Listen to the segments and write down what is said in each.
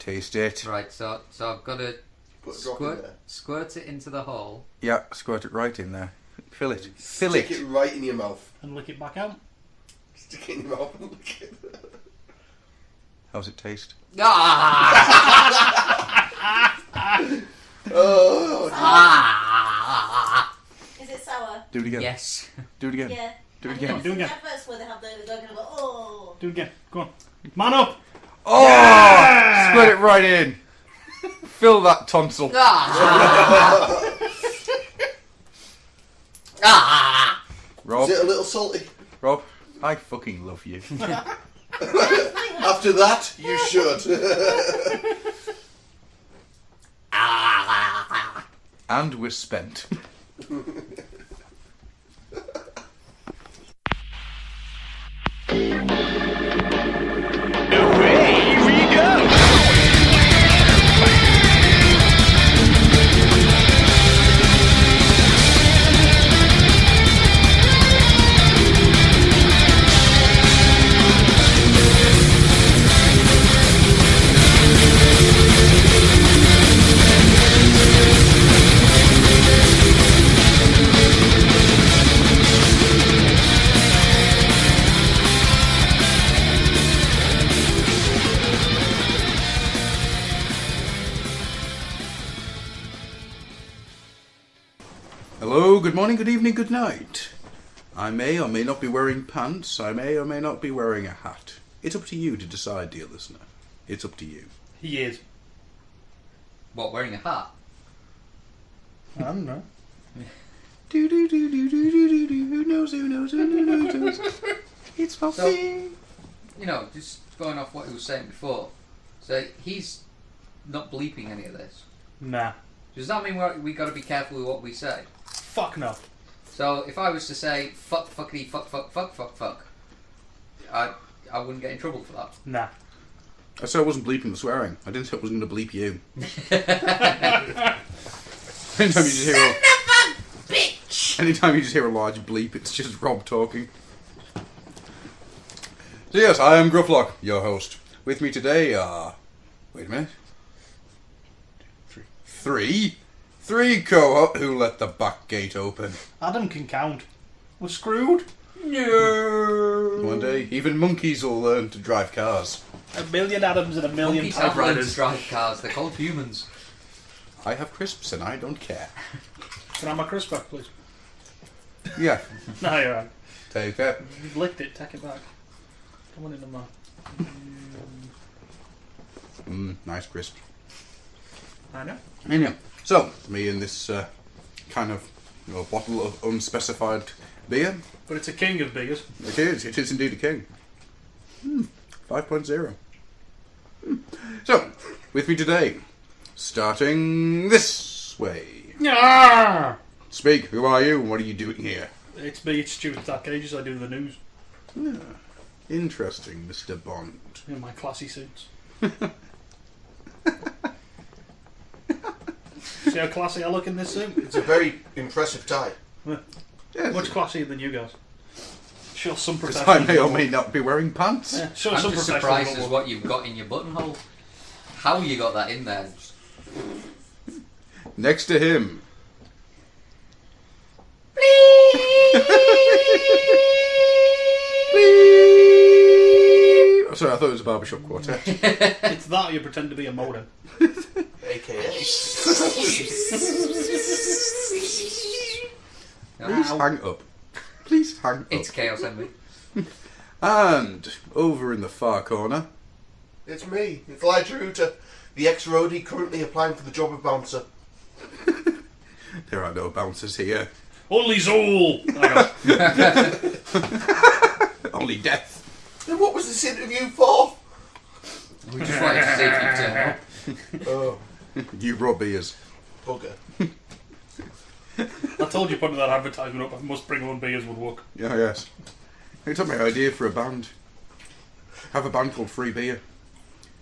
taste it. Right, so I've got to squirt it into the hole. Yeah, squirt it right in there. Fill it. Stick it right in your mouth. And lick it back out. Stick it in your mouth and lick it. How's it taste? Is it sour? Do it again. Yes. Do it again. Yeah. Do it again. Do it again. Adverts where they have they're going to go, oh. Do it again. Go on. Man up! Oh! Yeah! Squirt it right in. Fill that tonsil. Rob, Is it a little salty? Rob, I fucking love you. After that, you should. And we're spent. Away we go! Hello, good morning, good evening, good night. I may or may not be wearing pants. I may or may not be wearing a hat. It's up to you to decide, dear listener. It's up to you. He is. What, wearing a hat? I don't know. Do do do do do do do. Who knows? Who knows? Who knows? Who knows? It's for So- me. You know, just going off what he was saying before. So he's not bleeping any of this. Nah. Does that mean we got to be careful with what we say? Fuck no. So if I was to say fuck, fuckity, fuck, fuck, fuck, fuck, fuck, I wouldn't get in trouble for that. Nah. I said I wasn't bleeping the swearing. I didn't say I was going to bleep you. Anytime you just hear a bitch. Anytime you just hear a large bleep, it's just Rob talking. So yes, I am Grufflock, your host. With me today are... Wait a minute. Three cohort who let the back gate open. Adam can count. We're screwed. No. One day, even monkeys will learn to drive cars. A million Adams and a million Monkeys have learned to typewriters. drive cars. They're called humans. I have crisps and I don't care. Can I have my crisp back, please? Yeah, No, you're right. take that. You've licked it. Take it back. Come on in the mouth. Nice crisp. I know. Anyhow, so me and this kind of bottle of unspecified beer. But it's a king of beers. It is indeed a king. 5.0. So, with me today, starting this way. Yeah. Speak, who are you and what are you doing here? It's me, it's Stuart Dark Ages. I do the news Interesting, Mr. Bond. in my classy suits. See how classy I look in this suit? It's a very impressive tie. Yes, Much classier than you guys. Show some because professional. I may or may not be wearing pants. Yeah, show I'm some just professional. surprised as what you've got in your buttonhole. How you got that in there? Next to him. Oh, sorry, I thought it was a barbershop quartet. It's that or you pretend to be a modem. AKA. Please hang up. Please hang up. It's Chaos Envy. And over in the far corner. It's me. It's Elijah Hooter, the ex-roadie currently applying for the job of bouncer. There are no bouncers here. Only Zool! Only death. Then what was this interview for? We just wanted to see if you'd turn up. Oh, You raw beers. bugger. I told you putting that advertisement up, I must bring one beers would work. Yeah, yes. You took my idea for a band. Have a band called Free Beer.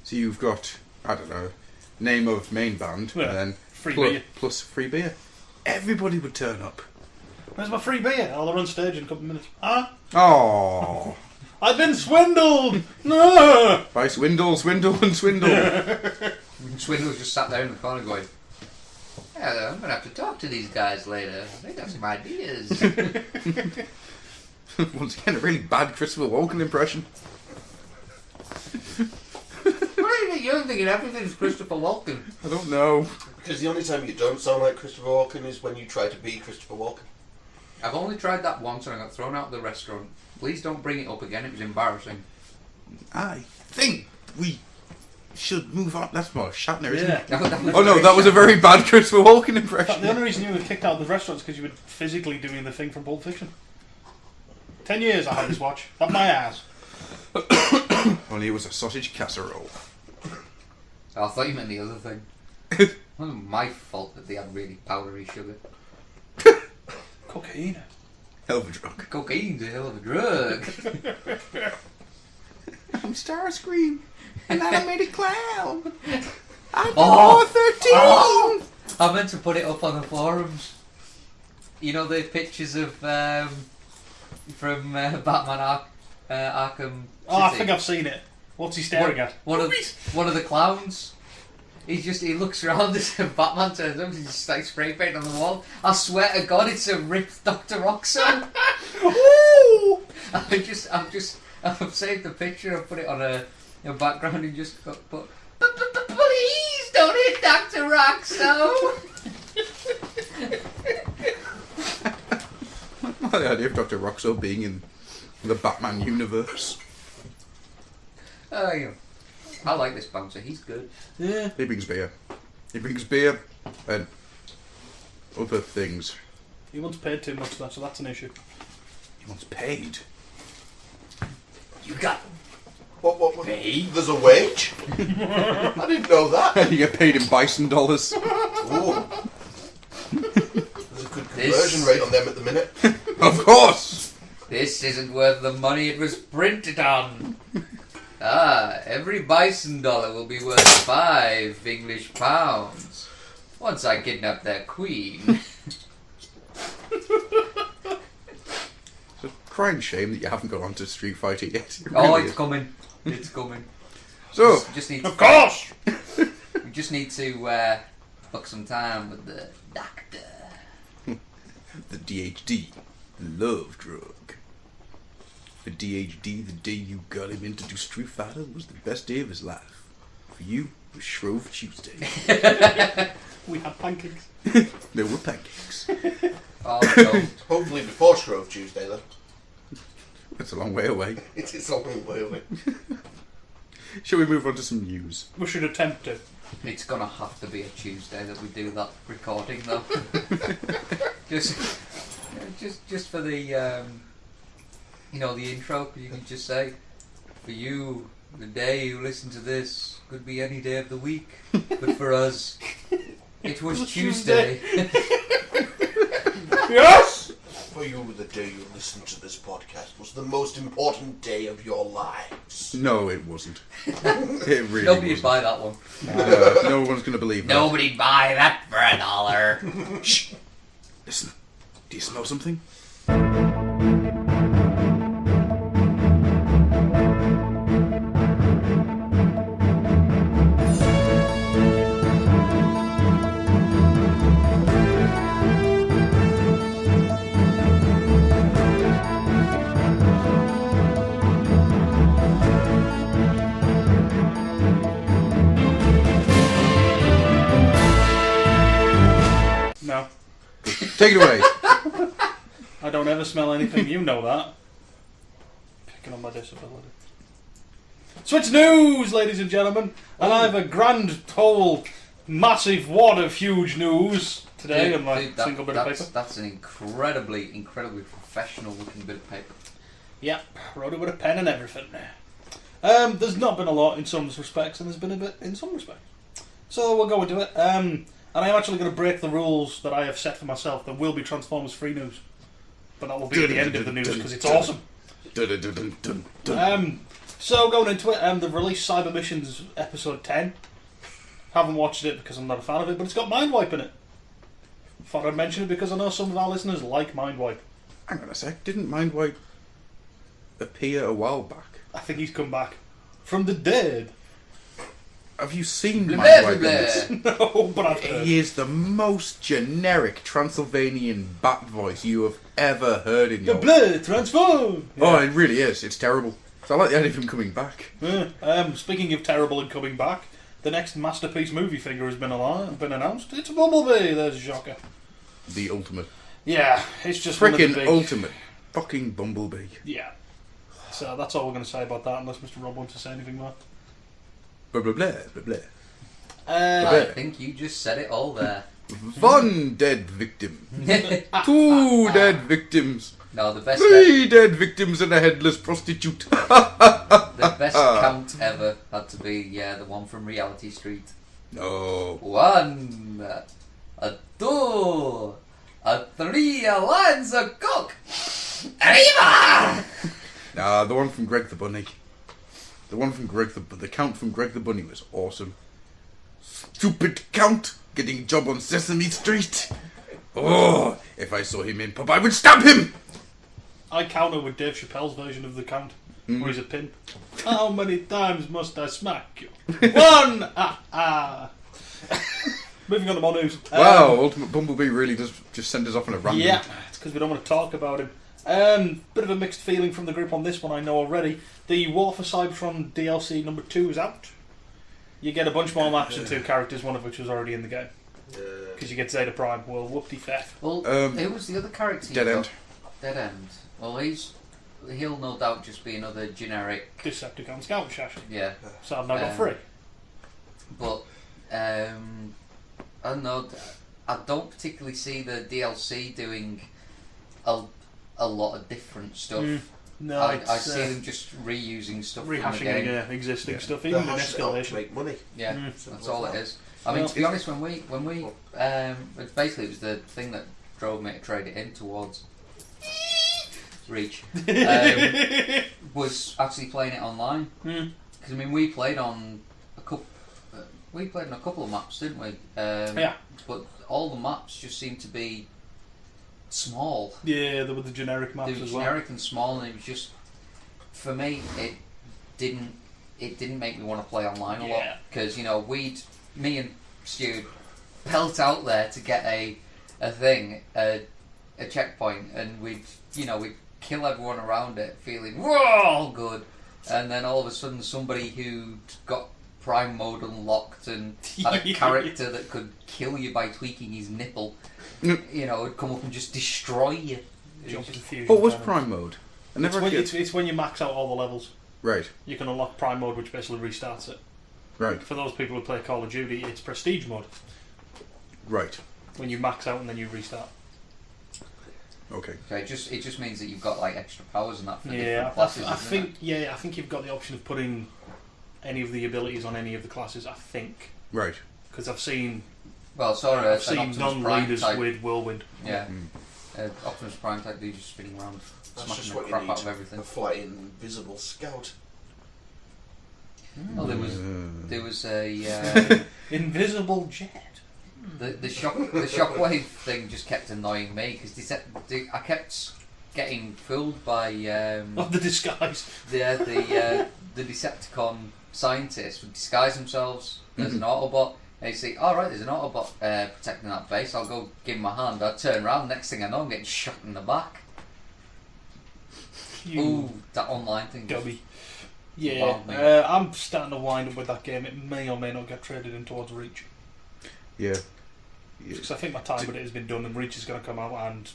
So you've got, I don't know, name of main band, Yeah, and then free beer. plus free beer. Everybody would turn up. Where's my free beer? I'll run stage in a couple of minutes. Ah? Oh, I've been swindled! No! By swindle, swindle, and swindle. And Swindle's just sat there in the corner going, yeah, I'm going to have to talk to these guys later. They got some ideas. Once again, a really bad Christopher Walken impression. What are you thinking? Everything's Christopher Walken. I don't know. Because the only time you don't sound like Christopher Walken is when you try to be Christopher Walken. I've only tried that once and I got thrown out of the restaurant. Please don't bring it up again. It was embarrassing. I think we should move on. That's more Shatner, isn't Yeah. it? Was Oh no, that was a very bad Christopher Walken impression. The only reason you were kicked out of the restaurant is because you were physically doing the thing from Pulp Fiction. 10 years I had this watch. Up my ass. Only it was a sausage casserole. Oh, I thought you meant the other thing. It wasn't my fault that they had really powdery sugar. Cocaine. Hell of a drug. Cocaine's a hell of a drug. I'm Starscream, an animated clown. I'm Oh. 13. Oh. I meant to put it up on the forums. You know the pictures of from Batman Arkham City? Oh, I think I've seen it. What's he staring at? One of the clowns. He looks around and Batman turns up and he's just like spray paint on the wall. I swear to God, it's a ripped Dr. Roxanne. Ooh. I've saved the picture. I've put it on a background and just put. Please don't hit Dr. Roxanne. The idea of Dr. Roxo being in the Batman universe. I like this bouncer. He's good. Yeah. He brings beer. He brings beer and other things. He once paid too much, so that's an issue. He wants paid. You got What? paid? There's a wage? I didn't know that. You get paid in bison dollars. Ooh. There's a good conversion rate on them at the minute. Of course. This isn't worth the money it was printed on. Every bison dollar will be worth 5 English pounds once I kidnap their queen. It's a crying shame that you haven't got onto Street Fighter yet. It Oh, really it's is. coming. It's coming. So, Just need Of course! we just need to book some time with the doctor. the DHD, love drug. For DHD, the day you got him in to do Street Fighter was the best day of his life. For you, it was Shrove Tuesday. We had pancakes. There were pancakes. Oh, no. Hopefully before Shrove Tuesday, then. That's a long way away. It is a long way away. Shall we move on to some news? We should attempt to. It's gonna have to be a Tuesday that we do that recording, though. just for the the intro. You can just say, for you, the day you listen to this could be any day of the week, but for us, it was Tuesday. Yes! For you, the day you listened to this podcast was the most important day of your lives. No, it wasn't. It really Nobody'd wasn't. buy that one. No one's going to believe that. Nobody'd buy that for $1. Shh! Listen. Do you smell something? No. Take it away. I don't ever smell anything, you know that. Picking on my disability. Switch news, ladies and gentlemen. And I have a grand, whole, massive wad of huge news today on my Dude, single bit of paper. That's an incredibly professional looking bit of paper. Yep, wrote it with a pen and everything. There's not been a lot in some respects, and there's been a bit in some respects. So we'll go into it. And I am actually going to break the rules that I have set for myself. There will be Transformers free news. But that will be at the end of the news, because it's awesome. So going into it, they've released Cyber Missions Episode 10. Haven't watched it because I'm not a fan of it, but it's got Mindwipe in it. Thought I'd mention it because I know some of our listeners like Mindwipe. Hang on a sec. Didn't Mindwipe appear a while back? I think he's come back from the dead. Have you seen Blah, Man blah, Wagon? blah. No, but I've heard. He is the most generic Transylvanian bat voice you have ever heard in The your blood transform. Oh, it really is. It's terrible. So I like the idea of him coming back. Speaking of terrible and coming back, the next masterpiece movie figure has been announced. It's Bumblebee. There's a shocker. The ultimate. Yeah, it's just one of the Freaking big- ultimate. Fucking Bumblebee. Yeah. So that's all we're going to say about that, unless Mr. Rob wants to say anything more. Blah blah blah blah blah. I think you just said it all there. One dead victim. Two dead victims. No, the best Three dead victims and a headless prostitute. the best count ever had to be the one from Reality Street. No. 1, a 2, a 3, a lines a cock. Arriba! The one from Greg the Bunny. The one from the count from Greg the Bunny was awesome. Stupid count getting a job on Sesame Street. Oh, if I saw him in pub, I would stab him. I counter with Dave Chappelle's version of the count, where he's a pimp. How many times must I smack you? 1! Moving on to more news. Wow, Ultimate Bumblebee really does just send us off on a random. Yeah, it's because we don't want to talk about him. Bit of a mixed feeling from the group on this one, I know already. The War for Cybertron DLC number 2 is out. You get a bunch more maps and 2 characters, one of which was already in the game. Because you get Zeta Prime. Well, whoop-de-feff. Well, who was the other character? Dead End. Dead End. Well, he'll no doubt just be another generic. Decepticon Scout Shash. Yeah. So I've now got 3. But I don't know. I don't particularly see the DLC doing a lot of different stuff. No, I it's see them just reusing stuff from the rehashing game. existing stuff, The even in hash help to Escalation. make money. Yeah, Simple that's as all it that. is. I mean, to be honest, when we basically it was the thing that drove me to trade it in towards Reach. Was actually playing it online because I mean we played on a couple. We played on a couple of maps, didn't we? Yeah. But all the maps just seemed to be small. Yeah, there were the generic maps They were as well. generic and small, and it was just for me. It didn't make me want to play online a lot because me and Stu pelt out there to get a checkpoint, and we'd kill everyone around it, feeling whoa good, and then all of a sudden somebody who'd got Prime mode unlocked and had a character that could kill you by tweaking his nipple, would come up and just destroy you. Jump to fusion What was cannons. Prime mode? I never It's when you max out all the levels. Right, You can unlock Prime mode, which basically restarts it. right, For those people who play Call of Duty, it's Prestige mode. right. When you max out and then you restart. Okay. Okay, it just means that you've got like extra powers and that for Yeah, different classes. I isn't think. Yeah, I think you've got the option of putting any of the abilities on any of the classes. I think Right. because I've seen it? Well, sorry, I've seen Optimus Prime non-leaders type. with Whirlwind. Yeah, Optimus Prime type dude just spinning around, That's smacking just the what you crap need. out of everything. A flying invisible scout. Oh, there was a Invisible jet. the shockwave thing just kept annoying me because I kept getting fooled by Oh, the disguise. the Decepticon scientists would disguise themselves as an Autobot. And you see, alright, there's an Autobot protecting that base, I'll go give him a hand. I turn around, next thing I know, I'm getting shot in the back. You Ooh, that online thing. dummy. Yeah, Wild, mate. I'm starting to wind up with that game. It may or may not get traded in towards Reach. Yeah. Because I think my time with it has been done and Reach is going to come out and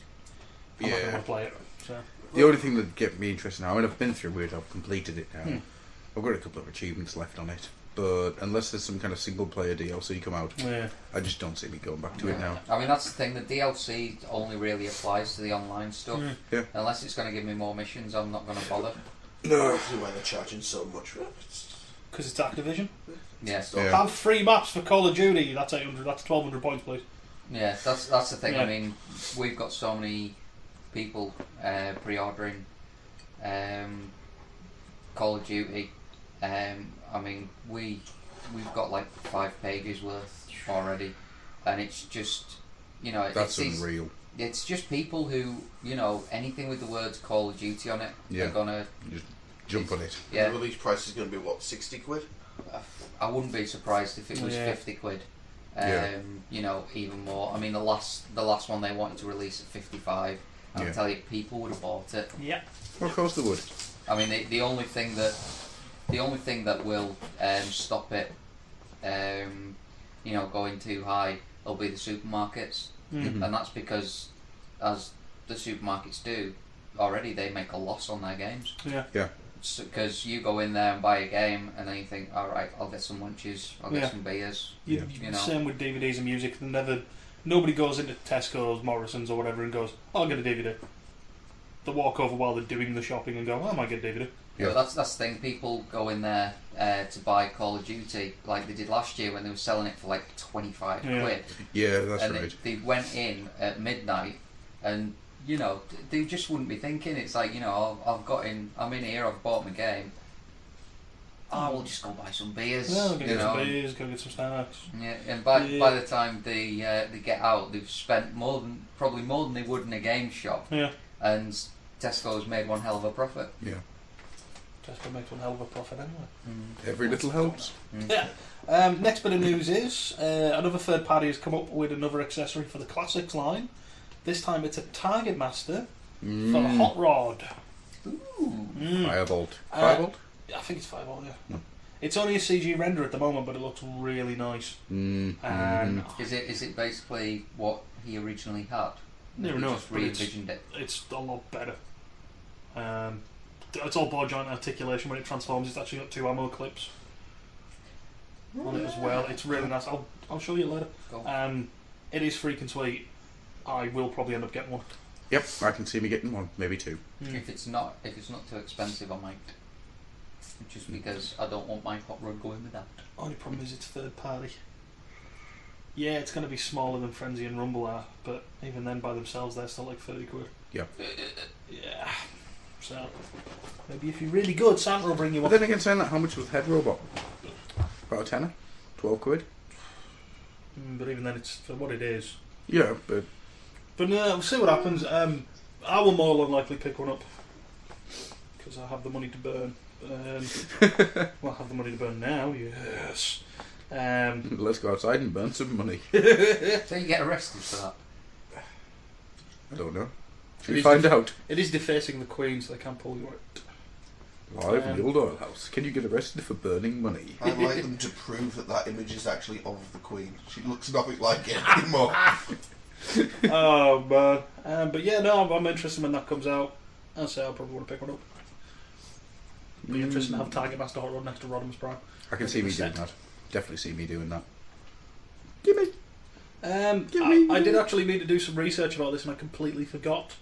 I'm not going to play it. So. The only thing that get me interested now, and I've been through it, I've completed it now. I've got a couple of achievements left on it, but unless there's some kind of single player DLC come out, Yeah. I just don't see me going back to it now. I mean, that's the thing, the DLC only really applies to the online stuff. Yeah. Unless it's going to give me more missions, I'm not going to bother. No. See why they're charging so much for it. Because it's Activision. Yeah. Yeah. Have 3 maps for Call of Duty. That's 800. That's 1,200 points, please. Yeah, that's the thing. Yeah. I mean, we've got so many people pre-ordering Call of Duty. I mean, we've got like 5 pages worth already, and it's just That's it's unreal. It's just people who, anything with the words Call of Duty on it, Yeah. they're gonna, Just jump on it. yeah. The release price is going to be what, 60 quid? I wouldn't be surprised if it was Yeah. 50 quid. Yeah. Even more. I mean, the last one they wanted to release at 55. I'll Yeah. tell you, people would have bought it. Yeah. Well, of course they would. I mean, the only thing that will stop it, going too high, will be the supermarkets, Mm. and that's because, as the supermarkets do already, they make a loss on their games. Yeah. Yeah. Because you go in there and buy a game, and then you think, all right, I'll get some lunches, I'll get Yeah. some beers. Yeah. Same with DVDs and music. Nobody goes into Tesco's, Morrison's, or whatever and goes, "I'll get a DVD." They walk over while they're doing the shopping and go, "I might get a DVD." Yeah. But that's the thing. People go in there to buy Call of Duty, like they did last year when they were selling it for like 25 Yeah. quid. Yeah, that's And right. they went in at midnight, and they just wouldn't be thinking. It's like, I'm in here, I've bought my game. Oh, we'll just go buy some beers. Yeah, go you get some know. beers, go get some snacks. Yeah, and by Yeah. the time they get out, they've spent probably more than they would in a game shop, Yeah. and Tesco's made one hell of a profit. Yeah. Tesco makes one hell of a profit anyway. Every little helps. Yeah. Next bit of news is another third party has come up with another accessory for the Classics line. This time it's a Target Master for the Hot Rod. Ooh. Firebolt. Uh, Firebolt? I think it's 5-volt, yeah. No. It's only a CG render at the moment, but it looks really nice. And Is it basically what he originally had? Never He know, just but it's- re-envisioned it. it's a lot better. It's all ball joint articulation when it transforms. It's actually got 2 ammo clips on it as well. It's really nice. I'll show you later. Cool. It is freaking sweet. I will probably end up getting one. Yep, I can see me getting one, maybe 2. If it's not too expensive, I might. Just because I don't want my hot rod going without. Only problem is it's third party. Yeah, it's going to be smaller than Frenzy and Rumble are, but even then by themselves they're still like 30 quid. Yeah. Yeah. So, maybe if you're really good, Santa will bring you But one. then again, saying that, how much was Head Robot? About a tenner? 12 quid? But even then it's for what it is. Yeah, but But no, we'll see what happens. I will more than likely pick one up. Because I have the money to burn. Well, I have the money to burn now, yes. let's go outside and burn some money. So you get arrested for that. I don't know. Should It we is find out? It is defacing the Queen, so they can't pull you out. Live in the old Oilhouse. Can you get arrested for burning money? I'd like them to prove that image is actually of the Queen. She looks nothing like it anymore. Oh man. But yeah, no, I'm interested when that comes out. I'll say I'll probably want to pick one up. Be interesting to have Target Master Hot Rod next to Rodimus Prime. I can see me doing 100%. that. Definitely see me doing that. Gimme. I did actually need to do some research about this and I completely forgot.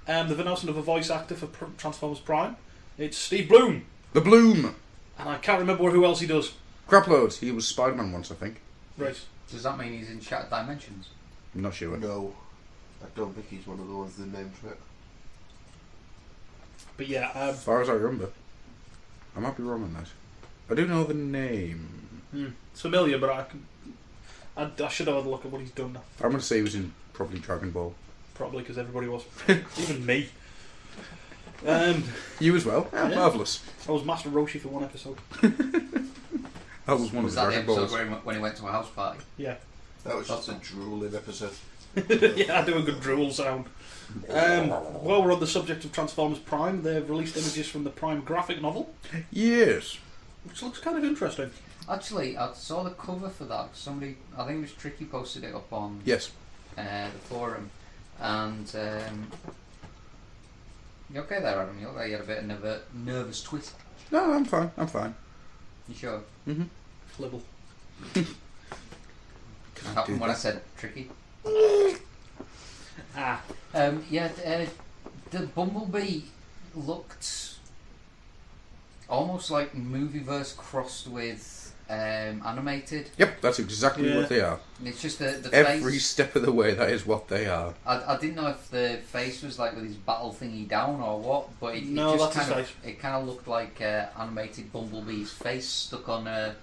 They've announced another voice actor for Transformers Prime. It's Steve Bloom, The Bloom. and I can't remember who else he does. Craploads. He was Spider-Man once, I think. Right. Does that mean he's in Shattered Dimensions? I'm not sure. No, I don't think he's one of the ones they named for it. But yeah, As far as I remember. I might be wrong on that. I do know the name. it's familiar, but I should have had a look at what he's done now. I'm going to say he was in probably Dragon Ball. Probably because everybody was, even me. You as well? Yeah, Yeah. marvellous. I was Master Roshi for one episode. That was one Was of the that the Dragon episode Balls. when he went to a house party? Yeah. That was just a drooling episode. Yeah, I do a good drool sound. While we're on the subject of Transformers Prime, they've released images from the Prime graphic novel, Yes. which looks kind of interesting. Actually, I saw the cover for that. Somebody, I think it was Tricky, posted it up on Yes. the forum, and you okay there, Adam? You look like you had a bit of a nervous twist. No, I'm fine. I'm fine. You sure? Mm-hmm. Flibble. What happened when I said Tricky? Ah. The Bumblebee looked almost like Movieverse crossed with animated. Yep, that's exactly Yeah. what they are. It's just the Every face. step of the way, that is what they are. I didn't know if the face was like with his battle thingy down or what, but No, it just that's his kind of face. it kind of looked like animated Bumblebee's face stuck on a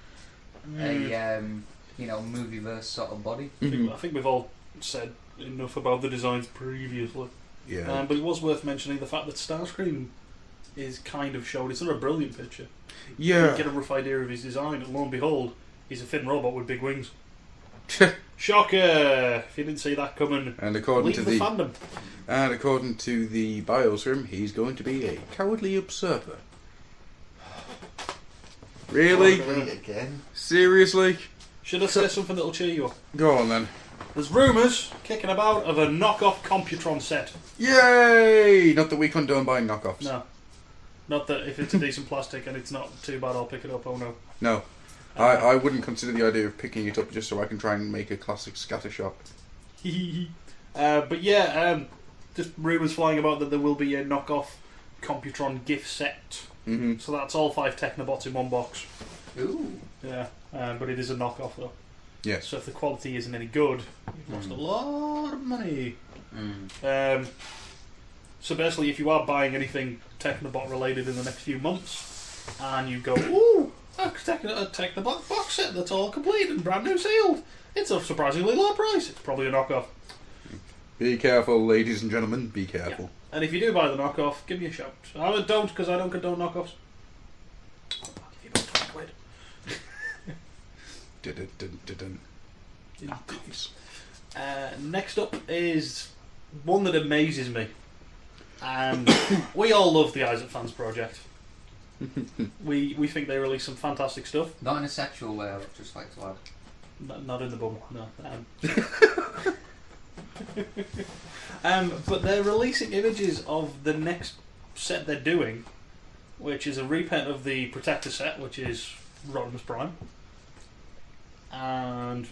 Movieverse sort of body. I think we've all said enough about the designs previously. Yeah. But it was worth mentioning the fact that Starscream is kind of shown. It's not a brilliant picture. Yeah. You get a rough idea of his design, and lo and behold, he's a thin robot with big wings. Shocker! If you didn't see that coming, And according leave to the the fandom. and according to the bios for him, he's going to be a cowardly usurper. Really? Again. Seriously? Should I say something that'll cheer you up? Go on then. There's rumours kicking about of a knockoff Computron set. Yay! Not that we condone buying knockoffs. No. Not that if it's a decent plastic and it's not too bad, I'll pick it up. Oh no. No. I wouldn't consider the idea of picking it up just so I can try and make a classic scattershot. But yeah, just rumours flying about that there will be a knockoff Computron gift set. Mm-hmm. So that's all 5 Technobots in one box. Ooh. Yeah, but it is a knockoff though. Yes. So if the quality isn't any good, you've lost a lot of money. So basically, if you are buying anything Technobot related in the next few months, and you go, ooh, a Technobot box set that's all complete and brand new sealed, it's a surprisingly low price. It's probably a knockoff. Be careful, ladies and gentlemen. Be careful. And if you do buy the knockoff, give me a shout. I don't, because I don't condone knockoffs. I'll give you about 20 quid. Dun-dun-dun-dun-dun. Knockoffs. Next up is one that amazes me. And we all love the Isaac Fans project. We think they release some fantastic stuff. Not in a sexual way, I would just like to add. Not in the bum, no. But they're releasing images of the next set they're doing, which is a repaint of the Protector set, which is Rodimus Prime. And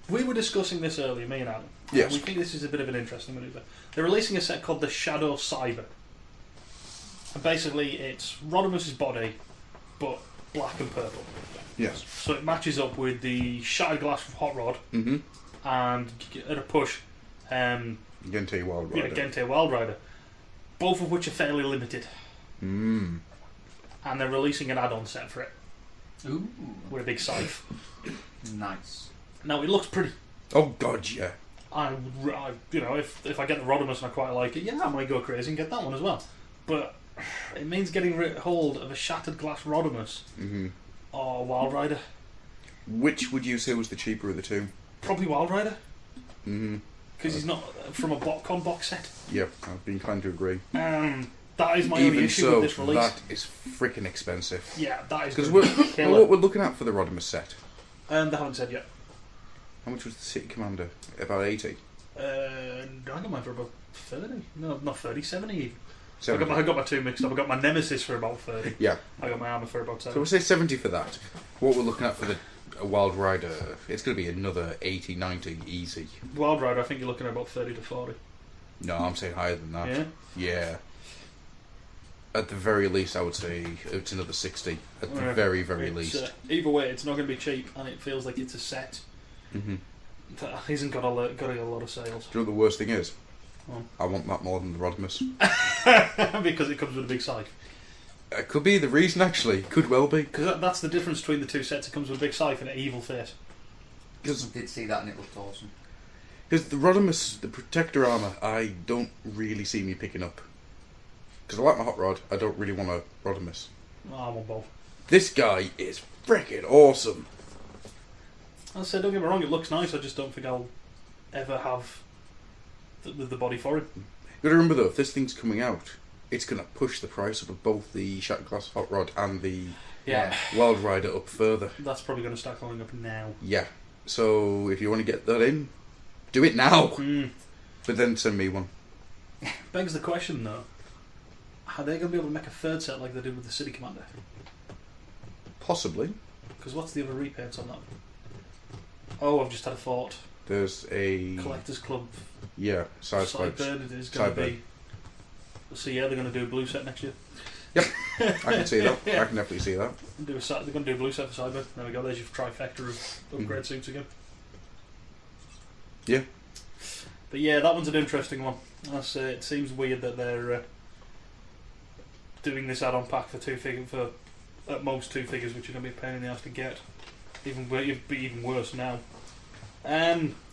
we were discussing this earlier, me and Adam. Yes. We think this is a bit of an interesting manoeuvre. They're releasing a set called the Shadow Cyber. And basically it's Rodimus's body, but black and purple. Yes. So it matches up with the Shattered Glass Hot Rod, Mm-hmm. and at a push, Gente Wild Rider. Gente Wild Rider. Both of which are fairly limited. Mm. And they're releasing an add-on set for it, Ooh. with a big scythe. Nice. Now, it looks pretty. Oh god, yeah. If I get the Rodimus and I quite like it, yeah, I might go crazy and get that one as well. But it means getting hold of a Shattered Glass Rodimus Mm-hmm. or Wild Rider. Which would you say was the cheaper of the two? Probably Wild Rider, Mm-hmm. because he's not from a BotCon box set. Yep, I've been inclined to agree. That is my only Even issue so, with this release. that is freaking expensive. Yeah, that is Because gonna we're, kill what it. we're looking at for the Rodimus set. They haven't said yet. How much was the City Commander? About 80? I got mine for about 30. No, not 30, 70 even. I 70. got my two mixed up. I got my Nemesis for about 30. Yeah. I got my armour for about 70. So we'll say 70 for that. What we're looking at for the Wild Rider, it's going to be another 80, 90 easy. Wild Rider, I think you're looking at about 30 to 40. No, I'm saying higher than that. Yeah? Yeah. At the very least, I would say it's another 60. At the Yeah. very, very It's, least. either way, it's not going to be cheap, and it feels like it's a set Mm-hmm. that hasn't got a lot of sales. Do you know what the worst thing is? Oh. I want that more than the Rodimus. Because it comes with a big scythe. It could be the reason, actually. Could well be. Because that's the difference between the two sets. It comes with a big scythe and an evil face. I did see that and it looked awesome. Because the Rodimus, the Protector armour, I don't really see me picking up. Because I like my Hot Rod, I don't really want a Rodimus. Oh, I want both. This guy is freaking awesome. I said, don't get me wrong, it looks nice. I just don't think I'll ever have the body for it. You gotta remember though, if this thing's coming out, it's gonna push the price up of both the Shattered Glass Hot Rod and the Yeah, Wild Rider up further. that's probably going to start going up now. Yeah. So if you want to get that in, do it now. Mm. But then send me one. Begs the question though, are they going to be able to make a third set like they did with the City Commander? Possibly. Because what's the other repaints on that? Oh, I've just had a thought. There's a Collectors Club side swipes. Sidebird is going to Sidebird. be. So yeah, they're going to do a blue set next year. I can see that. Yeah. I can definitely see that. They're going to do a blue set for Sidebird. There we go. There's your trifecta of upgrade suits again. Yeah. But yeah, that one's an interesting one. It seems weird that they're doing this add-on pack for at most two figures, which are going to be a pain in the ass to get. It'd be even worse now.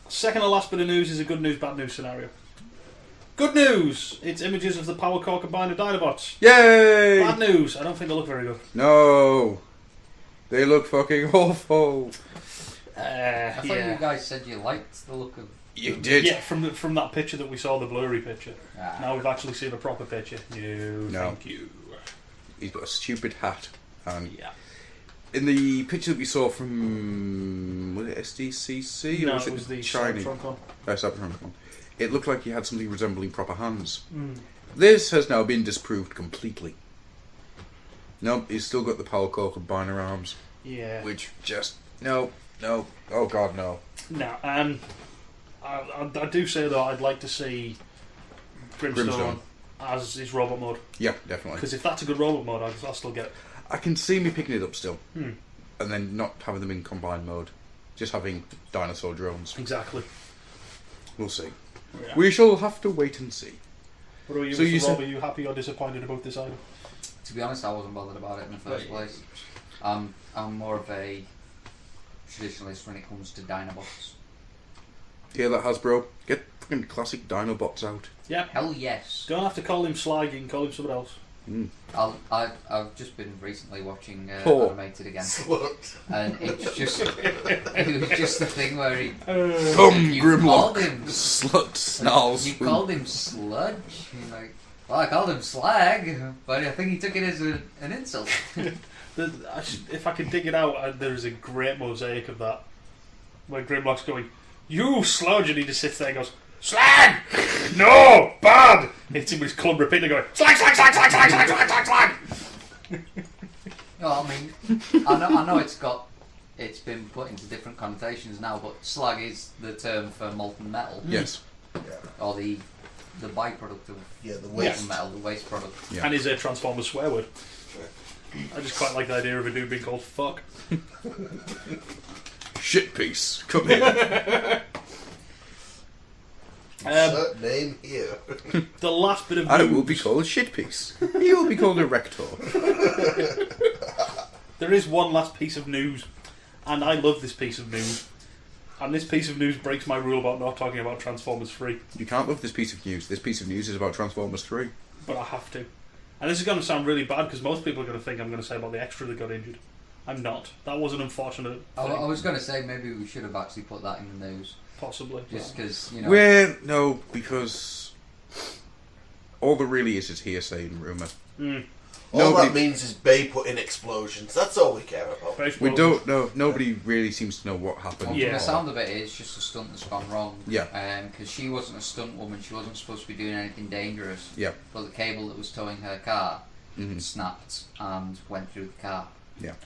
Second to last bit of news is a good news, bad news scenario. Good news! It's images of the Power Core Combiner Dinobots. Yay! Bad news, I don't think they look very good. No. They look fucking awful. I thought you guys said you liked the look of. You did. Yeah, from that picture that we saw, the blurry picture. Ah. Now we've actually seen a proper picture. No, thank you. He's got a stupid hat. And Yeah. in the picture that we saw from... Was it SDCC? No, or was it was the Shiny? Cybertron. Cybertron. It looked like he had something resembling proper hands. Mm. This has now been disproved completely. Nope, he's still got the Power Core Combiner arms. Yeah. Which just... No. Oh god, no. No, I do say though I'd like to see Grimstone as his robot mode, Yeah, definitely. because if that's a good robot mode, I'll still get it. I can see me picking it up still. Hmm. And then not having them in combined mode. Just having dinosaur drones. Exactly. We'll see. Yeah. We shall have to wait and see. What are you, So you Rob? said- Are you happy or disappointed about this item? To be honest, I wasn't bothered about it in the first place. I'm more of a traditionalist when it comes to Dinobots. Hear that, Hasbro? Get fucking classic Dinobots out. Yeah. Hell yes. Don't have to call him Slag, you can call him something else. I've just been recently watching Oh. Animated again, Slut. and it's just it was just the thing where he Come, you Grimlock! called him Slut, snarls. you called him sludge. You're like, well, I called him slag, but I think he took it as an insult. If I can dig it out, there is a great mosaic of that. Where Grimlock's going, "You sludge," and he just sits there and goes, "Slag! No! Bad!" Hits him with his club repeating, going, "Slag, slag, slag, slag, slag, slag, slag, slag, slag!" No, I mean, I know it's been put into different connotations now, but slag is the term for molten metal, Yes. or the byproduct of The molten waste. metal, the waste product. Yeah. And is a Transformers swear word. I just quite like the idea of a dude being called fuck. Shit piece. Come here. Insert name here. The last bit of I news. will be called Shit piece. He will be called a Rector. There is one last piece of news, and I love this piece of news. And this piece of news breaks my rule about not talking about Transformers 3, You can't love this piece of news. This piece of news is about Transformers 3. but I have to. And this is going to sound really bad because most people are going to think I'm going to say about the extra that got injured. I'm not. That was an unfortunate I thing, was going to say maybe we should have actually put that in the news, possibly. just because you know. Well, no, because all there really is hearsay and rumour. Mm. All Nobody- that means is Bay put in explosions. That's all we care about. We don't know. Nobody really seems to know what happened. From Yeah. the sound of it, it's just a stunt that's gone wrong. Yeah. Because she wasn't a stunt woman, she wasn't supposed to be doing anything dangerous. Yeah. But the cable that was towing her car Mhm. snapped and went through the car.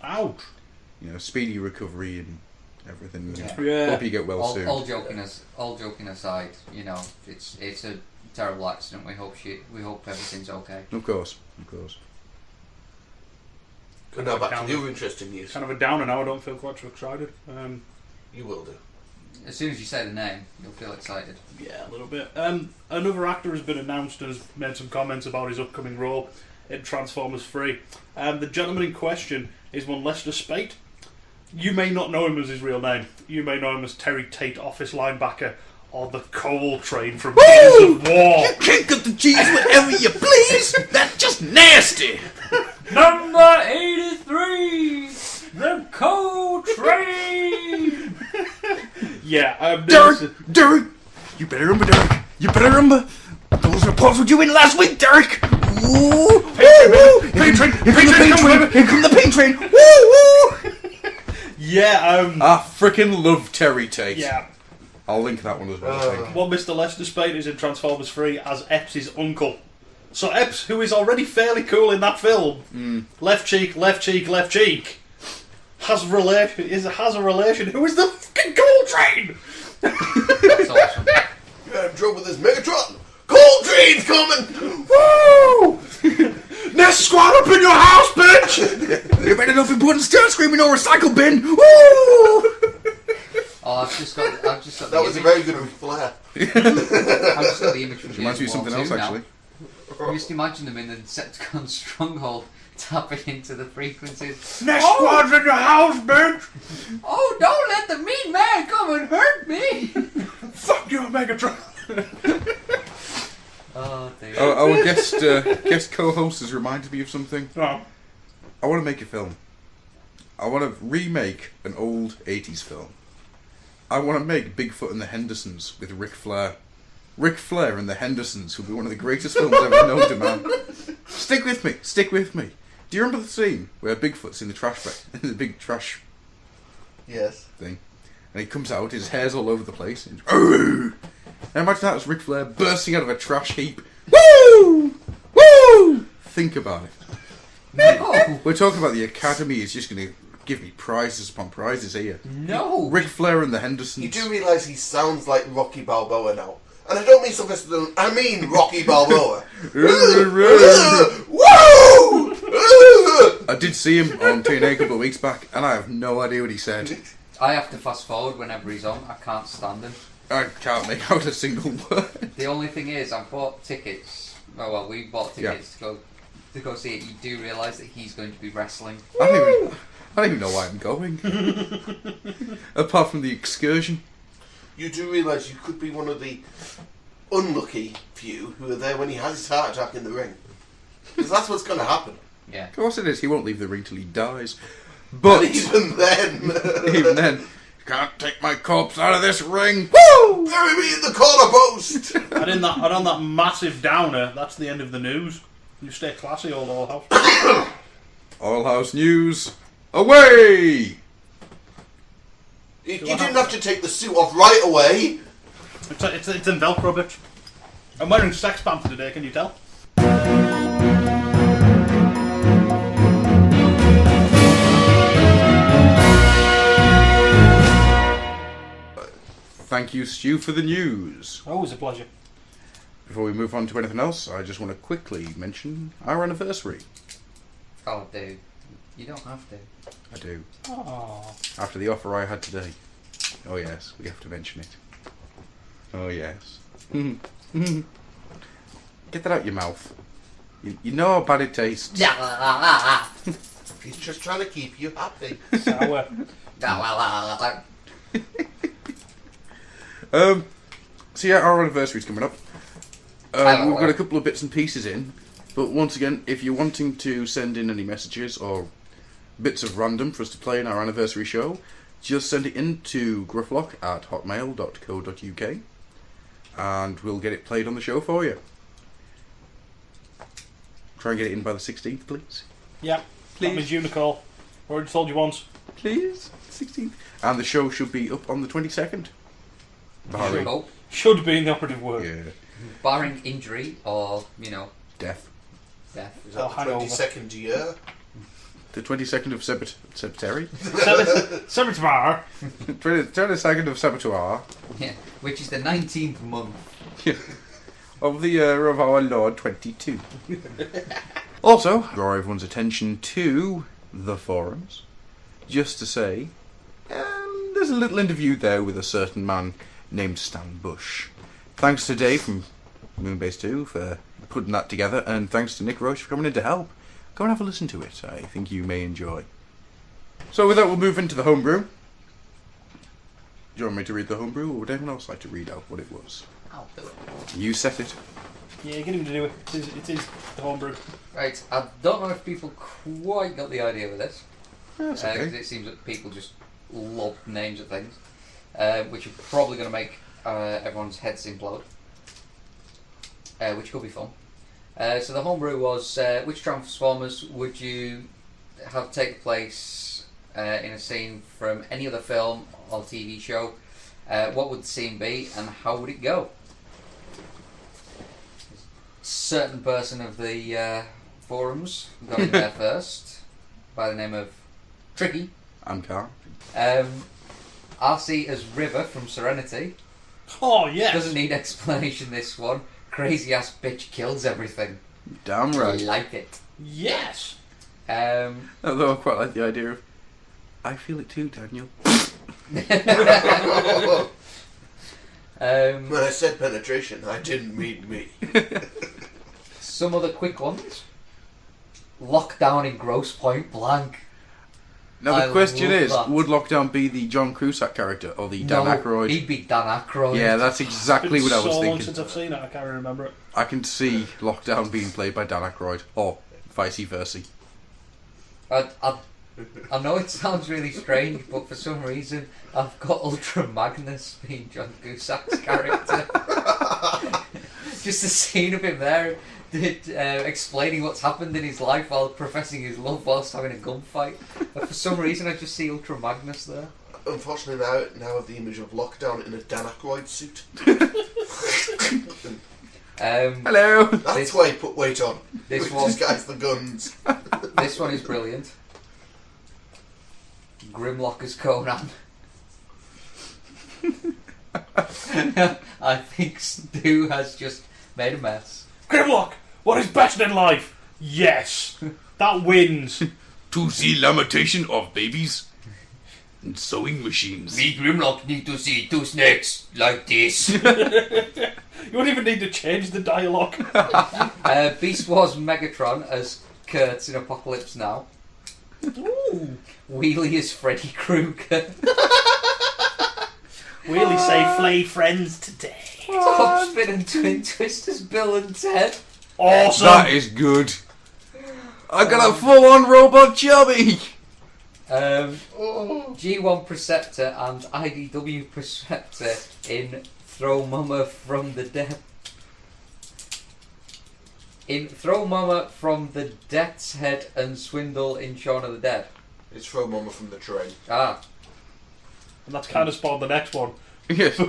Ouch. You know, speedy recovery and everything. Yeah. Yeah. Hope you get well soon. All joking aside, you know, it's a terrible accident. We hope everything's okay. Of course. And now back to the other interesting news. Kind of a downer now. I don't feel quite so excited. You will do. As soon as you say the name, you'll feel excited. Yeah, a little bit. Another actor has been announced and has made some comments about his upcoming role in Transformers 3. The gentleman in question is one Lester Spate. You may not know him as his real name. You may know him as Terry Tate, office linebacker, or the Coal Train from Gears of War. You can't cut the cheese whenever you please. That's just nasty. Number 83, the Coal Train. Yeah, Derek, you better remember, Derek. You better remember. Those reports were due in last week, Derek. Woo! Pain train, Here come the pain train. Woo! Yeah, I freaking love Terry Tate. yeah. I'll link that one as well. I think. Well, Mr. Lester Spate is in Transformers 3 as Epps' uncle. So Epps, who is already fairly cool in that film, left cheek, has a relation who is the fucking Coal Train. That's awesome. You had him drunk with his Megatron. Coal train's coming. Woo! Nest squad up in your house, bitch! You better not be putting Starscream in your recycle bin. Woo! Oh, I've just got That the was a image. very good flair. I've just got the image from Reminds me of Gears War something else, 2 now. actually. Just imagine them in the Decepticon stronghold tapping into the frequencies. Nest squad's in your house, bitch. Oh, don't let the mean man come and hurt me! Megatron. Oh dear. Our guest co-host has reminded me of something. Oh. I want to make a film. I want to remake an old 80s film. I want to make Bigfoot and the Hendersons with Ric Flair. Ric Flair and the Hendersons will be one of the greatest films ever known to man. Stick with me. Do you remember the scene where Bigfoot's in the trash bag, in the big trash Yes. thing, and he comes out, his hair's all over the place, and now imagine that as Ric Flair bursting out of a trash heap. Woo! Woo! Think about it. No! We're talking about the Academy is just going to give me prizes upon prizes here. No! Ric Flair and the Hendersons. You do realise he sounds like Rocky Balboa now. And I don't mean Sylvester Stallone, I mean Rocky Balboa. Woo! I did see him on TNA a couple of weeks back, and I have no idea what he said. I have to fast forward whenever he's on. I can't stand him. I can't make out a single word. The only thing is, I bought tickets. Oh well, we bought tickets to go see it. You do realise that he's going to be wrestling. I don't even know why I'm going. Apart from the excursion. You do realise you could be one of the unlucky few who are there when he has his heart attack in the ring. Because that's what's going to happen. Yeah. Of course it is. He won't leave the ring till he dies. But But even then... even then, you can't take my corpse out of this ring. Woo! Bury me in the corner post! And on that massive downer, that's the end of the news. You stay classy, old Oilhouse. Oilhouse news. Away! You didn't have to take the suit off right away. It's in Velcro, bitch. I'm wearing Sex Panther today, can you tell? Thank you, Stu, for the news. Always a pleasure. Before we move on to anything else, I just want to quickly mention our anniversary. Oh, dude. You don't have to. I do. Oh. After the offer I had today. Oh yes, we have to mention it. Oh yes. Get that out your mouth. You know how bad it tastes. He's just trying to keep you happy. Sour. So yeah, our anniversary's coming up. We've got a couple of bits and pieces in, but once again, if you're wanting to send in any messages or bits of random for us to play in our anniversary show, just send it in to grufflock@hotmail.co.uk and we'll get it played on the show for you. Try and get it in by the 16th, please. Yeah. Please. That means Unicorn. Already told you once. Please? 16th. And the show should be up on the 22nd. Barring, Oh, Should be in the operative word. yeah, barring injury or, death. death. Is that the hangover. 22nd year? The 22nd of September. Cemetery. 22nd of September. Yeah. Which is the 19th month. Of the year of our Lord 22. Also, draw everyone's attention to the forums, just to say, there's a little interview there with a certain man named Stan Bush. Thanks to Dave from Moonbase 2 for putting that together, and thanks to Nick Roach for coming in to help. Go and have a listen to it. I think you may enjoy. So with that, we'll move into the homebrew. Do you want me to read the homebrew, or would anyone else like to read out what it was? I'll do it. You set it. Yeah, get him to do it. It is the homebrew. Right, I don't know if people quite got the idea with this. That's Because okay. it seems that people just love names of things, which are probably going to make everyone's heads implode, which could be fun. So the homebrew was, which Transformers would you have take place in a scene from any other film or TV show? What would the scene be and how would it go? Certain person of the forums got in there first, by the name of Tricky. I'm Carl. RC as River from Serenity. Oh, yes. Doesn't need explanation, this one. Crazy ass bitch kills everything. Damn right. Like it. Yes. Although I quite like the idea of, I feel it too, Daniel. When I said penetration, I didn't mean me. Some other quick ones. Lockdown in Gross Point Blank. Now I the question love is, that. would Lockdown be the John Cusack character or the Dan Aykroyd? He'd be Dan Aykroyd. Yeah, that's exactly It's what I was so long thinking. since I've seen it, I can't remember it. I can see Lockdown being played by Dan Aykroyd, or vice versa. I know it sounds really strange, but for some reason I've got Ultra Magnus being John Cusack's character. Just the scene of him there, explaining what's happened in his life while professing his love whilst having a gunfight. But for some reason I just see Ultra Magnus there. Unfortunately, now I have the image of Lockdown in a Dan Aykroyd suit. Hello! That's why he put weight on. This one, Disguise the guns. this one is brilliant. Grimlock as Conan. I think Stu has just made a mess. Grimlock, what is best in life? Yes, that wins. To see lamentation of babies and sewing machines. Me Grimlock need to see two snakes like this. You won't even need to change the dialogue. Beast Wars Megatron as Kurtz in Apocalypse Now. Ooh. Wheelie as Freddy Krueger. Wheelie say flay friends today. Topspin and Twin Twist as Bill and Ted. Awesome. That is good. I got a full-on robot chubby. G1 Preceptor and IDW Preceptor in Throw Mama from the Dead. In Throw Mama from the Death's Head and Swindle in Shaun of the Dead. It's Throw Mama from the train. Ah, And that's kind of spawned the next one. Yes.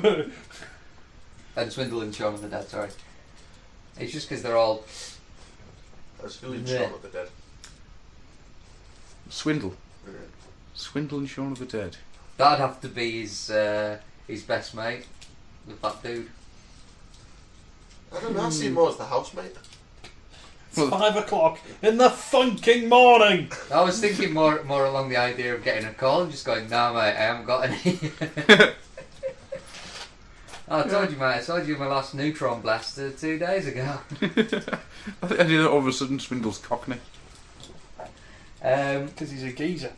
and Swindle in Shaun of the Dead, sorry. It's just because they're all... That's who in Yeah. Shaun of the Dead. Swindle. Yeah. Swindle and Shaun of the Dead. That'd have to be his best mate, the fat dude. I don't know, I see him more as the housemate. It's 5 o'clock in the funking morning. I was thinking more along the idea of getting a call and just going, nah mate, I haven't got any. I told you mate, I told you my last neutron blaster 2 days ago. I did it all of a sudden. Swindle's Cockney. Because he's a geezer.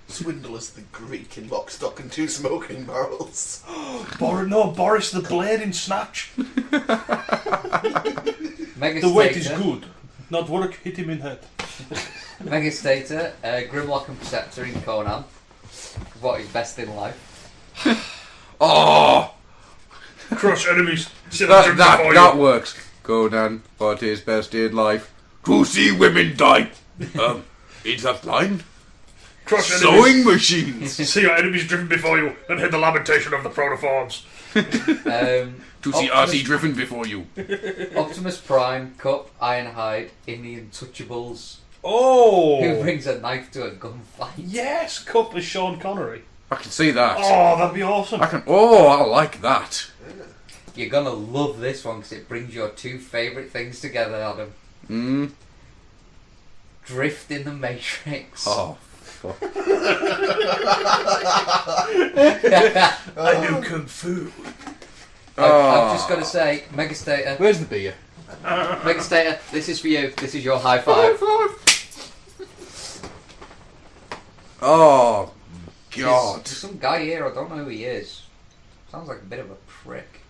Swindle is the Greek in Lock, Stock and Two Smoking Barrels. Boris the Blade in Snatch. Megastator, The weight is good. Not work, hit him in head. Megastator, Grimlock and Preceptor in Conan. What is best in life? Oh! Crush enemies. Sit and drink before That you. works. Conan, what is best in life? To see women die. Is that line? Crush enemies. Sewing machines. See your enemies driven before you and hear the lamentation of the protoforms. To see Optimus- RC driven before you. Optimus Prime, Cup, Ironhide, in the Untouchables. Oh! Who brings a knife to a gunfight? Yes, Cup is Sean Connery. I can see that. Oh, that'd be awesome. I like that. You're gonna love this one because it brings your two favourite things together, Adam. Drift in the Matrix. Oh, fuck. I know Kung Fu. I've just got to say, Megastator, Where's the beer? Megastator, this is for you. This is your high five. Oh, God. There's some guy here, I don't know who he is. Sounds like a bit of a prick.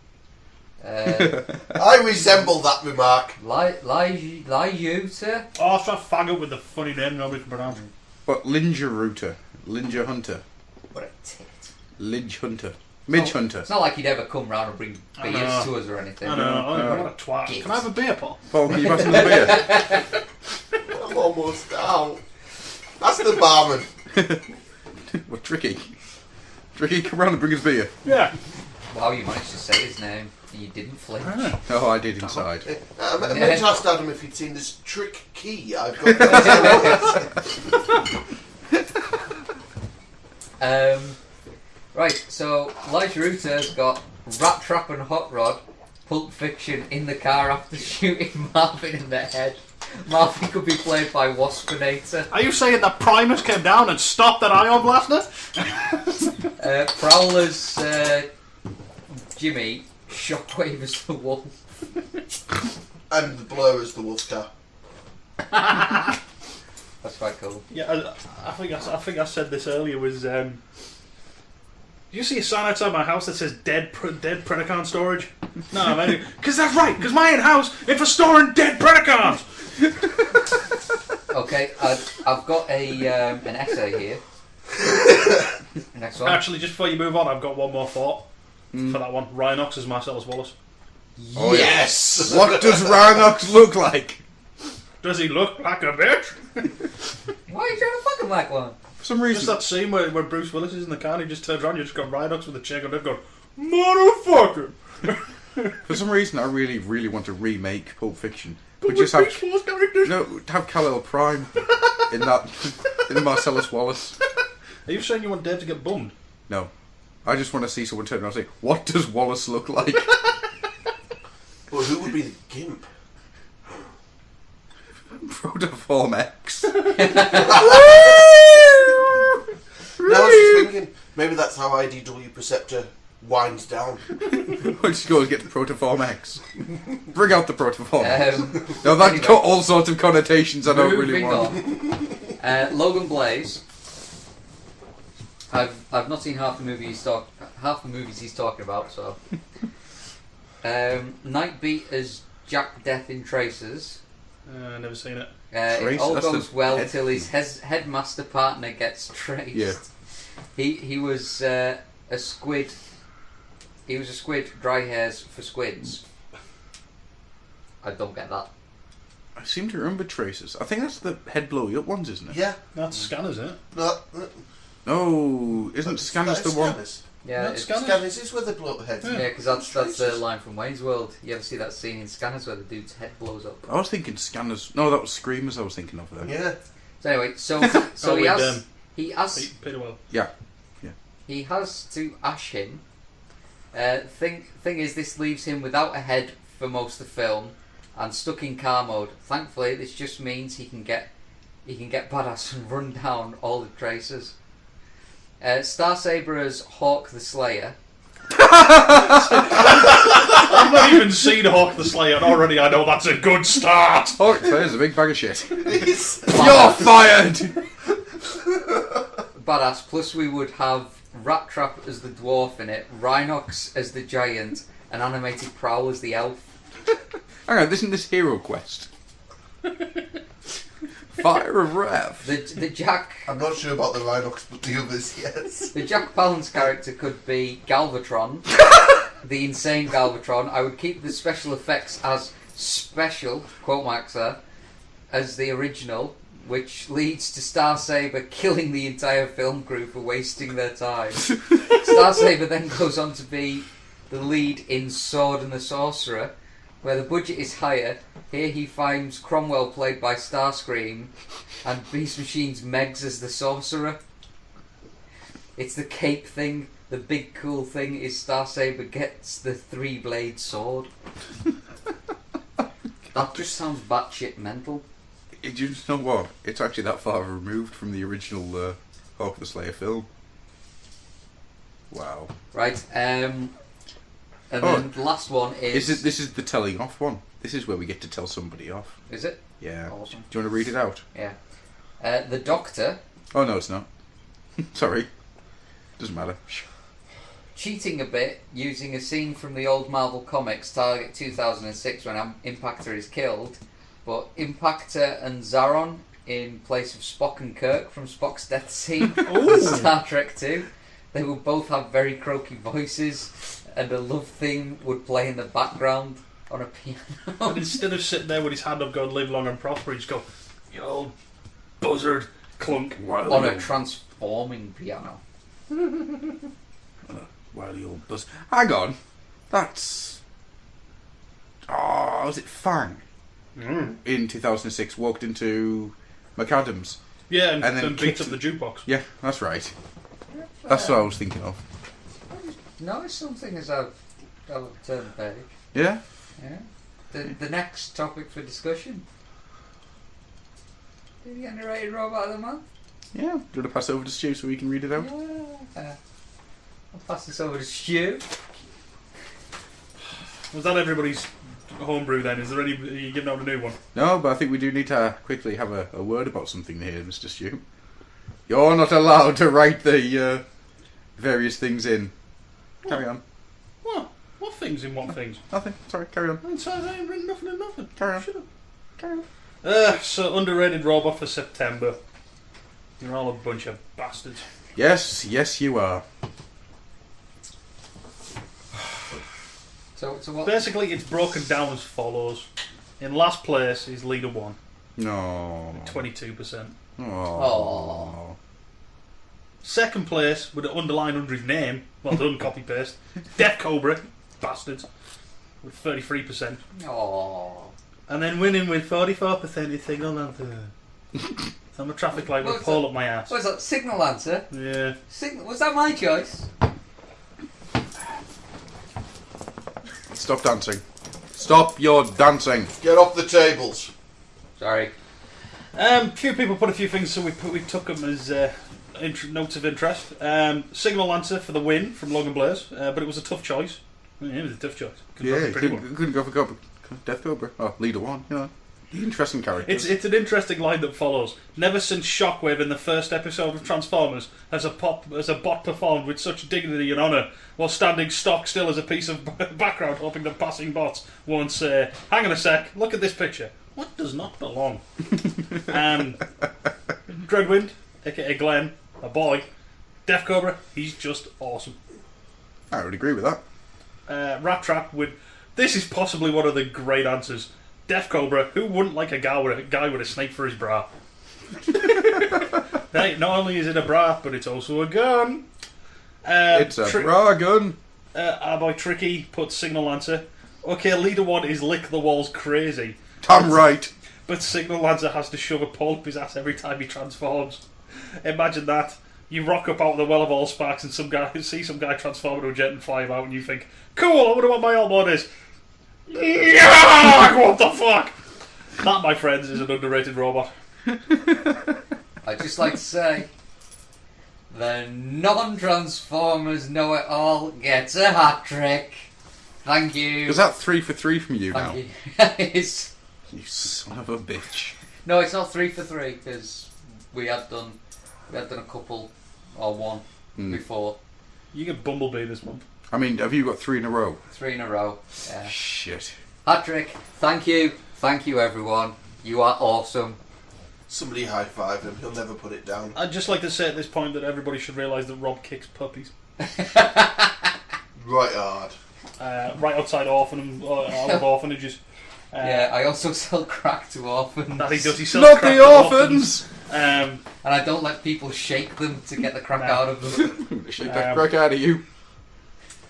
I resemble that remark. Lyuta? Oh, it's that faggot with the funny name nobody can pronounce. But Linger Router. Linger Hunter. What a tit. Lidge Hunter. Midge Hunter. It's not like he'd ever come round and bring I beers know. to us or anything. I know, what a twat. Git. Can I have a beer, Paul? Paul, can you pass me the beer? I'm almost down. That's the barman. What, Tricky? Tricky, come round and bring us beer. Yeah. Wow, you managed to say his name and you didn't flinch. Oh, I did inside. I meant to ask Adam if he'd seen this trick key I've got. Right, so Elijah Ruta's got Rat Trap and Hot Rod, Pulp Fiction in the car after shooting Marvin in the head. Marvin could be played by Waspinator. Are you saying that Primus came down and stopped that ion blaster? Prowler's Jimmy, Shockwave as the wolf. And the Blur is the wolf car. That's That's quite cool. Yeah, I think I said this earlier. Was do you see a sign outside my house that says dead Predacon storage? No, man, because that's right. Because my in-house is for storing dead Predacons. Okay, I've got an essay here. Next one. Actually, just before you move on, I've got one more thought for that one. Rhinox is Marcellus Wallace. Oh, Yes! What does Rhinox look like? Does he look like a bitch? Why are you trying to fuck him like one? For some Just reason, that scene where Bruce Willis is in the car and he just turns around, you just got Rhinox with a chick and they've gone, motherfucker! for some reason, I really, really want to remake Pulp Fiction. But But just with have Beach Force characters. have Kal-El Prime in Marcellus Wallace. Are you saying you want Dave to get bummed? No, I just want to see someone turn around and say, "What does Wallace look like?" Well, who would be the gimp? Protoform X. Now I was just thinking, maybe that's how IDW Preceptor winds down. Let's just go and get the Protoform X. Bring out the Protoform X. No, that's anyway. got all sorts of connotations I don't really Moving want. on. Logan Blaze. I've not seen half the movies he's talking about. So, Nightbeat as Jack Death in Traces. Never seen it. It all That's goes the well head- till his headmaster partner gets traced. Yeah. He was a squid. He was a squid. Dry hairs for squids. I don't get that. I seem to remember Traces. I think that's the head blowy up ones, isn't it? Yeah. That's Scanners, isn't it? No, No, isn't Scanners the one? Scanners. Yeah, Not it's, Scanners. Scanners is where they blow up the head. yeah, because that's the line from Wayne's World. You ever see that scene in Scanners where the dude's head blows up? I was thinking Scanners. No, that was Screamers I was thinking of then. Yeah. So anyway, so Oh, he with, has Peter Well. he has to ash him. Thing is, this leaves him without a head for most of the film and stuck in car mode. Thankfully, this just means he can get badass and run down all the tracers. Starsaber as Hawk the Slayer. I've not even seen Hawk the Slayer and already I know that's a good start. Oh, there's a big bag of shit. It's- You're fired! Badass. Plus, we would have Rat Trap as the dwarf in it, Rhinox as the giant, and Animated Prowl as the elf. Hang on, isn't this Hero Quest? Fire of Wrath. The Jack I'm not sure about the Rhinox, but the others, yes. The Jack Palance character could be Galvatron, the insane Galvatron. I would keep the special effects as special, quote marks there, as the original, which leads to Starsaber killing the entire film crew for wasting their time. Starsaber then goes on to be the lead in Sword and the Sorcerer, where the budget is higher. Here he finds Cromwell played by Starscream and Beast Machine's Megs as the Sorcerer. It's the cape thing. The big cool thing is Starsaber gets the 3-blade sword. That just sounds batshit mental. You just know what? It's actually that far removed from the original Hawk the Slayer film. Wow. Right, and Oh. then the last one is... This is the telling off one. This is where we get to tell somebody off. Is it? Yeah. Awesome. Do you want to read it out? Yeah. The Doctor, Oh, no, it's not. Sorry. Doesn't matter. cheating a bit, using a scene from the old Marvel Comics, Target 2006, when Impactor is killed, but Impactor and Zaron in place of Spock and Kirk from Spock's death scene in Star Trek 2. They would both have very croaky voices, and a love theme would play in the background on a piano. And instead of sitting there with his hand up going live long and prosper, he's go, you old buzzard, clunk. On a transforming piano. Wily old buzz. Hang on. That's... Oh, was it Fang? In 2006 walked into McAdams. Yeah, and And then then beats kicked up the jukebox. Yeah, that's right. That's what I was thinking of. No, it's something as I've turned the page. Yeah? Yeah. The next topic for discussion. Did you get a rated robot of the month? Yeah. Do you want to pass over to Stu so we can read it out? Yeah. I'll pass this over to Stu. Was that everybody's homebrew then? Is there any? Are you giving out a new one? No, but I think we do need to quickly have a word about something here, Mr. Stew. You're not allowed to write the various things in. Carry on. What? What things in what things? Nothing. Sorry, carry on. I ain't written nothing in nothing. Carry on. Shut up. Carry on. So underrated robot for September. You're all a bunch of bastards. Yes, you are. So what? Basically, it's broken down as follows. In last place is Leader 1, No. 22%. Oh. Second place, with an underline under his name, well done, copy paste, Death Cobra, bastards, with 33%. Oh. And then winning with 44% is Signal Lancer. So I'm a traffic light with a What's pole that? up my ass. What is that? Signal answer? Yeah. Was that my choice? Stop dancing. Stop your dancing. Get off the tables. Sorry. Few people put a few things, so we took them as notes of interest. Signal Lancer for the win from Logan Blaze, but it was a tough choice. Yeah, it was a tough choice. Couldn't go for Cobra. Death Cobra. Oh, Leader 1, you know. Interesting characters. It's an interesting line that follows. Never since Shockwave in the first episode of Transformers has a bot performed with such dignity and honour while standing stock still as a piece of background, hoping that passing bots won't say, "Hang on a sec, look at this picture. What does not belong?" Dreadwind, aka Glenn, a boy. Death Cobra, he's just awesome. I would agree with that. Rat Trap with, this is possibly one of the great answers. Death Cobra, who wouldn't like a guy with a snake for his bra? Hey, not only is it a bra, but it's also a gun. It's a bra gun. Our boy Tricky puts Signal Lancer. Okay, Leader 1 is lick the walls crazy. Tom Wright. But Signal Lancer has to shove a pole up his ass every time he transforms. Imagine that. You rock up out of the well of all sparks and see some guy transform into a jet and fly him out and you think, cool, I wonder what my old mod is. Yeah! What the fuck? That, my friends, is an underrated robot. I'd just like to say, the non-Transformers know-it-all gets a hat trick. Thank you. Is that 3 for 3 from you now? Thank you. It's, You son of a bitch. no, it's not 3 for 3 because we had done a couple or one before. You get Bumblebee this month. I mean, have you got 3 in a row? 3 in a row. Yeah. Shit. Hat trick. Thank you everyone. You are awesome. Somebody high-five him. He'll never put it down. I'd just like to say at this point that everybody should realise that Rob kicks puppies. Right hard. Right outside orphanages. Yeah, I also sell crack to orphans. That he does. He sells Not crack the to orphans! And I don't let people shake them to get the crack No. out of them. Shake that crack out of you.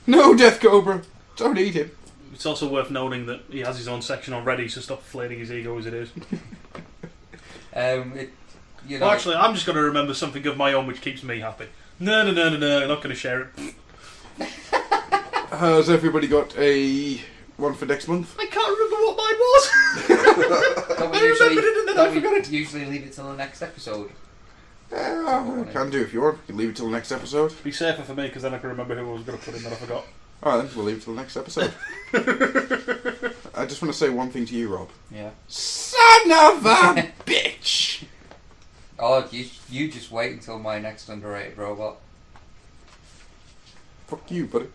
No, Death Cobra. Don't eat him. It's also worth noting that he has his own section already, so stop inflating his ego as it is. You know, Well, actually, I'm just going to remember something of my own which keeps me happy. No, I'm not going to share it. Has everybody got a one for next month? I can't remember what mine was. don't we I remembered it and then I don't we forgot it. usually leave it till the next episode. Can do if you want. We can leave it till the next episode. Be safer for me because then I can remember who I was going to put in that I forgot. Alright then, we'll leave it till the next episode. I just want to say one thing to you, Rob. Yeah. Son of a bitch! Oh, you just wait until my next underrated robot. Fuck you, buddy.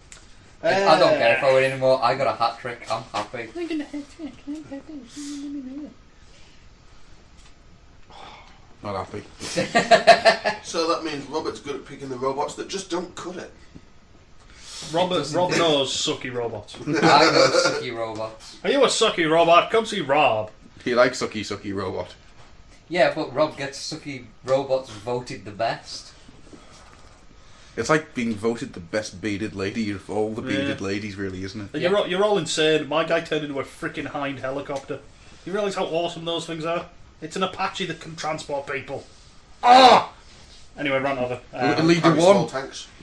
I don't care if I win anymore. I got a hat trick. I'm happy. Not happy. So that means Robert's good at picking the robots that just don't cut it. Rob knows sucky robots. I know sucky robots. Are you a sucky robot? Come see Rob. He likes sucky robot. Yeah, but Rob gets sucky robots voted the best. It's like being voted the best bearded lady of all the bearded ladies, really, isn't it? You're all insane. My guy turned into a freaking Hind helicopter. You realise how awesome those things are? It's an Apache that can transport people. Ah! Anyway, run over.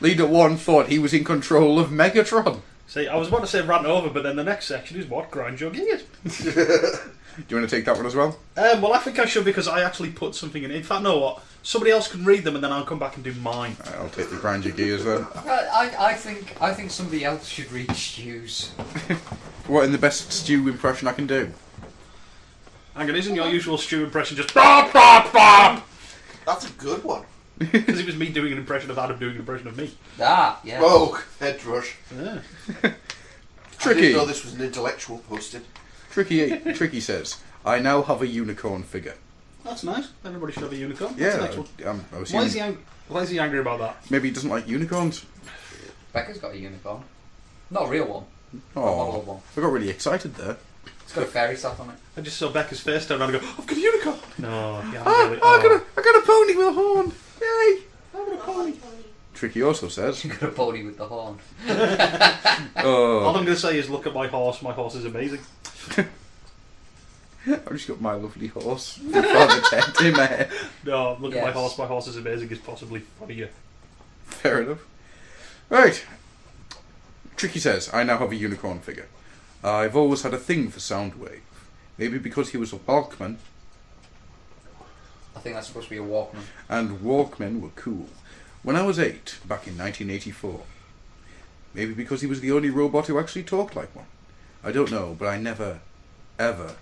Leader 1 thought he was in control of Megatron. See, I was about to say rant over, but then the next section is what grind your gears. Do you want to take that one as well? Well, I think I should because I actually put something in. In fact, know what? Somebody else can read them and then I'll come back and do mine. I'll take the grind your gears then. I think somebody else should read Stu's. What in the best stew impression I can do? Hang on, isn't your usual stew impression just bop, bop, bop? That's a good one. Because it was me doing an impression of Adam doing an impression of me. Ah, yeah. Oh, head rush. Yeah. I Tricky. didn't know this was an intellectual posting. Tricky says, I now have a unicorn figure. That's nice. Everybody should have a unicorn. Yeah, That's an excellent- I was Why is he angry about that? maybe he doesn't like unicorns. Becca's got a unicorn. Not a real one. A model Oh, of one. I got really excited there. It's got a fairy sat on it. I just saw Becca's face turn around and go, I've got a unicorn! No, yeah, really. I got a pony with a horn. Yay! Pony. Tricky also says, You got a pony with the horn. All oh, I'm going to say is look at my horse. My horse is amazing. I've just got my lovely horse from Father Ted in my head. No, look at my Yes. horse. My horse is amazing. Is possibly funnier. Fair enough. Right. Tricky says, I now have a unicorn figure. I've always had a thing for Soundwave. Maybe because he was a Walkman, I think that's supposed to be a Walkman. and Walkmen were cool. When I was 8, back in 1984. Maybe because he was the only robot who actually talked like one. I don't know, but I never, ever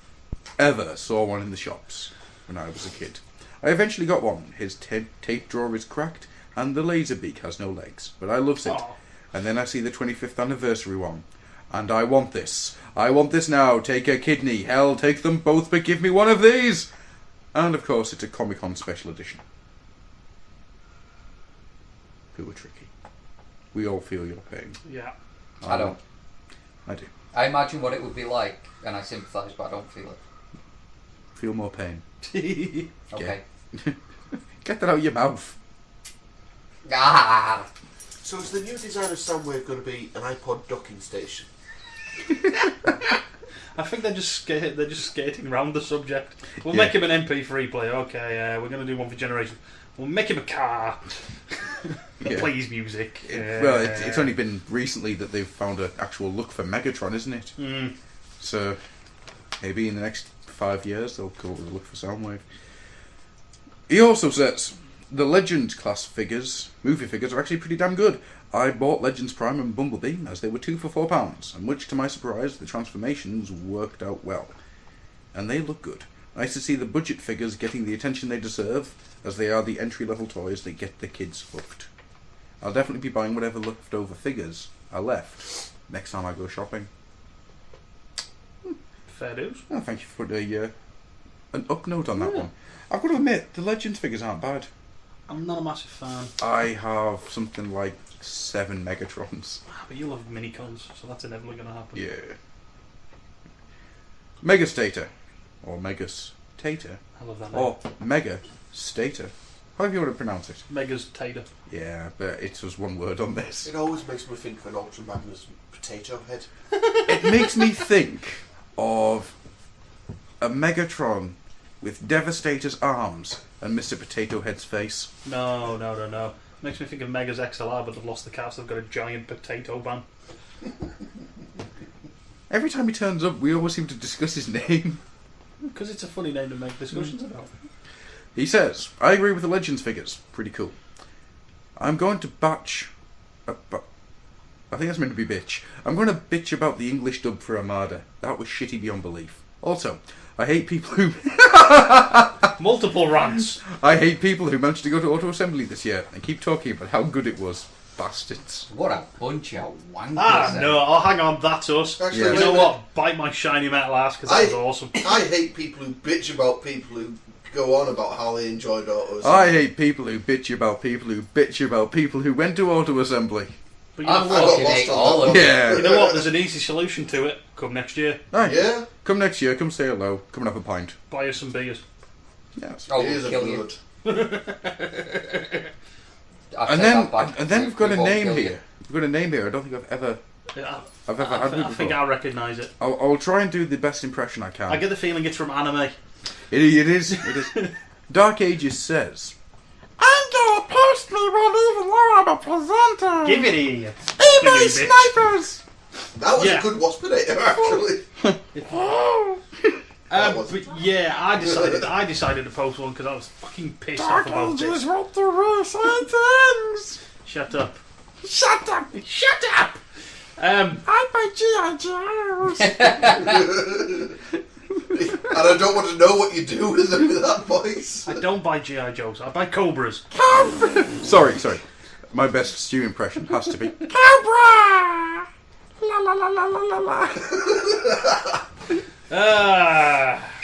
saw one in the shops when I was a kid. I eventually got one. His tape drawer is cracked, and the laser beak has no legs, but I loves it. Aw. And then I see the 25th anniversary one, and I want this. I want this now. Take a kidney. Hell, take them both, but give me one of these. And of course, it's a Comic-Con special edition. Who are Tricky? We all feel your pain. Yeah. I don't. I do. I imagine what it would be like, and I sympathise, but I don't feel it. Feel more pain. Okay. Get that out of your mouth. Ah! So is the new design of Soundwave going to be an iPod docking station? I think they're just skating around the subject. We'll make him an MP3 player. Okay, we're going to do one for Generation. We'll make him a car that Yeah. plays music. Well, it's only been recently that they've found an actual look for Megatron, isn't it? Mm. So maybe in the next 5 years they'll go with a look for Soundwave. He also says the Legend class movie figures, are actually pretty damn good. I bought Legends Prime and Bumblebee as they were 2 for £4, and much to my surprise, the transformations worked out well, and they look good. Nice to see the budget figures getting the attention they deserve, as they are the entry-level toys that get the kids hooked. I'll definitely be buying whatever leftover figures are left next time I go shopping. Fair dues. Oh, thank you for an up note on that one. I've got to admit, the Legends figures aren't bad. I'm not a massive fan. I have something like 7 Megatrons. But you'll have minicons, so that's inevitably going to happen. Yeah. Megastator. Or Megastator. I love that name. Or Megastator. However you want to pronounce it. Mega's Tater. Yeah, but it's just one word on this. It always makes me think of an Ultra Magnus potato head. It makes me think of a Megatron with Devastator's arms and Mr. Potato Head's face. No. Makes me think of Mega's XLR, but they've lost the cast. They've got a giant potato van. Every time he turns up, we always seem to discuss his name. Because it's a funny name to make discussions about. He says, I agree with the Legends figures. Pretty cool. I'm going to batch... I think that's meant to be bitch. I'm going to bitch about the English dub for Armada. That was shitty beyond belief. Also, I hate people who... Multiple rants. I hate people who managed to go to Auto Assembly this year and keep talking about how good it was. Bastards. What a bunch of wankers. then. No, oh, hang on, that's us. Actually, Yeah. You wait know a minute. what? Bite my shiny metal ass, because that was awesome. I hate people who bitch about people who go on about how they enjoyed autos. I hate people who bitch about people who bitch about people who went to Auto Assembly. But you know I what? got fucking lost hate on all that of one. them. Yeah. You know what? There's an easy solution to it. Come next year. Right. Yeah, Come next year, come say hello, come and have a pint. Buy us some beers. Yes. Oh, it we'll is a kill you. good. I've And said then that back. and then we've got a won't name kill you. here. We've got a name here. I don't think I've ever Yeah, had I one think before. I recognise it. I'll try and do the best impression I can. I get the feeling it's from anime. It is. Dark Ages says, I'm gonna post me one even though I'm a presenter. Give it here. Email Giggly bitch. snipers. That was Yeah. a good waspinator, actually. Oh. That was- But yeah, I decided to post one because I was fucking pissed Dark off about Ages this. want to race things. Shut up. Shut up. Shut up! I buy G.I. Joes. And I don't want to know what you do with them with that voice. I don't buy G.I. Joes. I buy Cobras. Sorry. My best Stew impression has to be Cobra. La la la la la la la.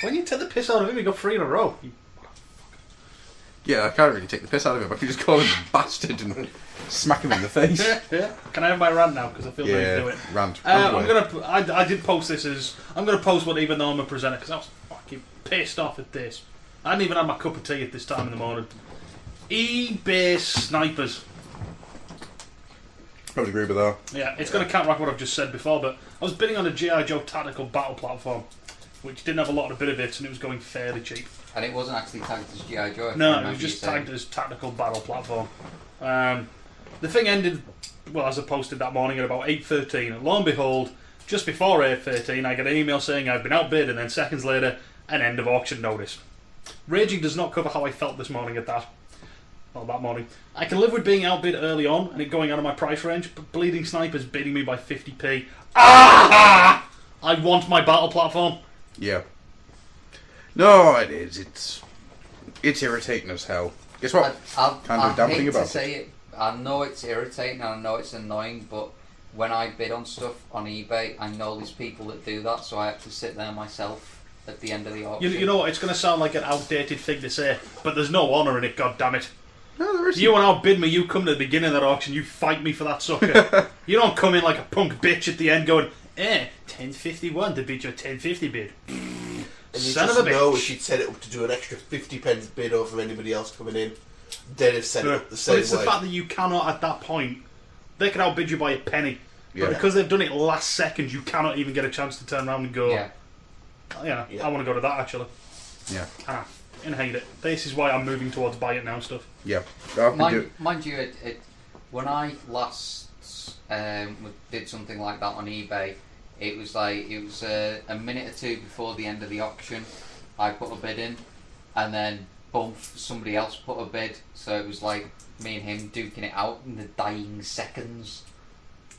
When you take the piss out of him, you got 3 in a row. Yeah, I can't really take the piss out of him. I can just call him a bastard and smack him in the face. Yeah. Can I have my rant now? Because I feel ready to do it. Rant. I did post this as... I'm going to post one even though I'm a presenter, because I was fucking pissed off at this. I hadn't even had my cup of tea at this time in the morning. eBay snipers. I would agree with that. Yeah, it's going to counteract what I've just said before, but I was bidding on a G.I. Joe tactical battle platform, which didn't have a lot of bit of bits, and it was going fairly cheap. And it wasn't actually tagged as G.I. Joe. No, it was just tagged as tactical battle platform. The thing ended, well, as I posted that morning at about 8:13, and lo and behold, just before 8:13, I get an email saying I've been outbid, and then seconds later, an end of auction notice. Raging does not cover how I felt this morning at that. Well, that morning. I can live with being outbid early on and it going out of my price range, but Bleeding Sniper's bidding me by 50p. Ah! I want my battle platform. Yeah. No, it is. It's irritating as hell. Guess what? Can't do a damn thing about it. I know it's irritating and I know it's annoying, but when I bid on stuff on eBay, I know there's people that do that, so I have to sit there myself at the end of the auction. You know what? It's going to sound like an outdated thing to say, but there's no honour in it, goddammit. No, there isn't. You want to outbid me, you come to the beginning of that auction, you fight me for that sucker. You don't come in like a punk bitch at the end going, 10.51 to beat your 10.50 bid. And you Son just of a know bitch. if you'd set it up to do an extra 50 pence bid over anybody else coming in, they'd have set it up the same But it's way. the fact that you cannot at that point, they can outbid you by a penny. Yeah. But because they've done it last second, you cannot even get a chance to turn around and go, Yeah. yeah. Yeah. I want to go to that actually. Yeah. And hate it. This is why I'm moving towards buy it now stuff. Yeah. I can do it. Mind you, when I last did something like that on eBay, it was a minute or two before the end of the auction. I put a bid in, and then boom, somebody else put a bid. So it was like me and him duking it out in the dying seconds.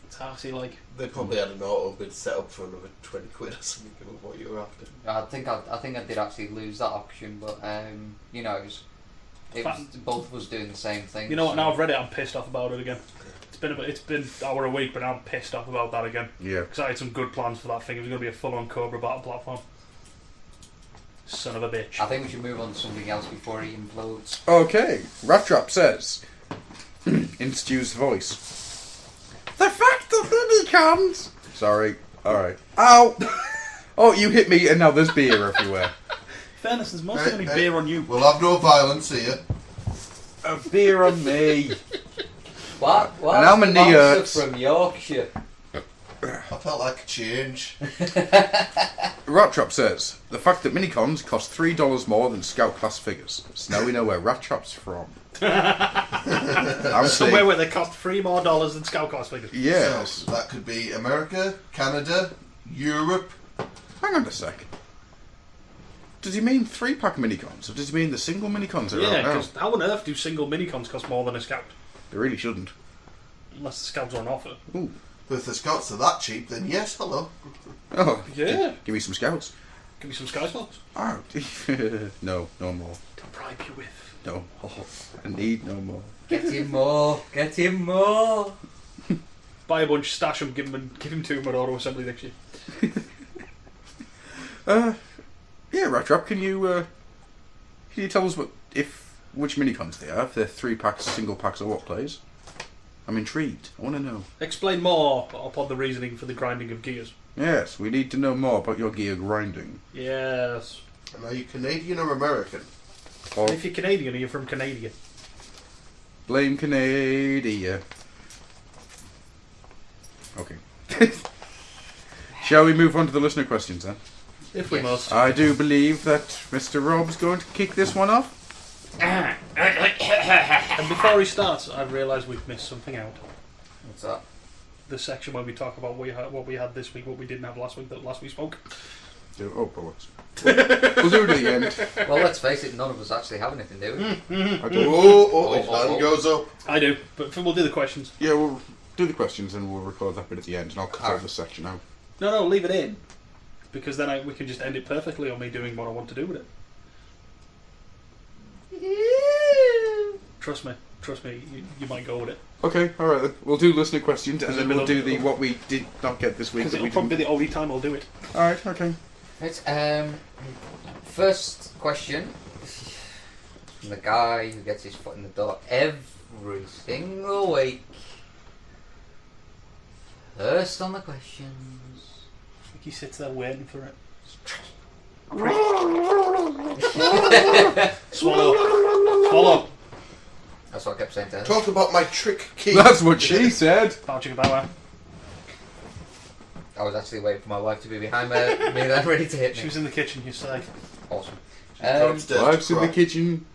It's arsey like. They probably had an auto bid set up for another 20 quid or something of what you were after. I think I did actually lose that auction, but you know, it was both of us doing the same thing. You know what? so- Now I've read it, I'm pissed off about it again. It's been hour a week, but now I'm pissed off about that again. Yeah. Because I had some good plans for that thing. It was going to be a full-on Cobra battle platform. Son of a bitch. I think we should move on to something else before he implodes. Okay. Rat Trap says, in Stu's voice, the fact that he comes. Sorry. Alright. Ow! Oh, you hit me and now there's beer everywhere. Fairness, there's mostly only Hey, beer on you. We'll have no violence here. A beer on me. What? And how many hurts? From Yorkshire. I felt like a change. Rat Trap says, the fact that minicons cost $3 more than Scout class figures. So now we know where Rat Trap's from. I'm Somewhere saying, where they cost $3 more than Scout class figures. yes. So that could be America, Canada, Europe. Hang on a sec. Does he mean 3-pack minicons, or does he mean the single minicons that are Yeah, out now? because how on earth do single minicons cost more than a Scout? They really shouldn't. Unless the Scouts are on offer. Ooh. But if the Scots are that cheap, then yes, hello. Oh, Yeah. give me some Scouts. Give me some Sky Slots. Oh, no more. To bribe you with. No. Oh, I need no more. Get him more. Get him more. Buy a bunch, stash them, give him to him at auto assembly next year. Yeah, Rat Trap, can you tell us which minicons they are? If they're 3-packs, single packs, or what, please? I'm intrigued. I want to know. Explain more upon the reasoning for the grinding of gears. Yes, we need to know more about your gear grinding. Yes. And are you Canadian or American? Or And if you're Canadian, are you from Canada? blame Canada. Okay. Shall we move on to the listener questions then? If we Yes. must. I do believe that Mr. Rob's going to kick this one off. And before he starts, I've realised we've missed something out. What's that? The section where we talk about what we had this week, what we didn't have last week, that last we spoke. Oh, bollocks. We'll do it at the end. Well, let's face it, none of us actually have anything, do we? I don't, His hand goes up. I do, but we'll do the questions. yeah, well, do the questions and we'll record that bit at the end, and I'll cut out this section out. No, leave it in. Because then we can just end it perfectly on me doing what I want to do with it. Trust me, you might go with it. Okay, alright then. We'll do listener questions, and then we'll do the it'll- what we did not get this week. Because That it'll we probably be didn't. the only time I'll do it. Alright, okay. Right, first question from the guy who gets his foot in the door every single week. First on the questions. I think he sits there waiting for it. Swallow. That's what I kept saying to her. Talk about my trick key. That's what she said. Bow chicka bow wow. I was actually waiting for my wife to be behind me then ready to hit She me. was in the kitchen, you say. Awesome. Upstairs to Wives in the cry. kitchen.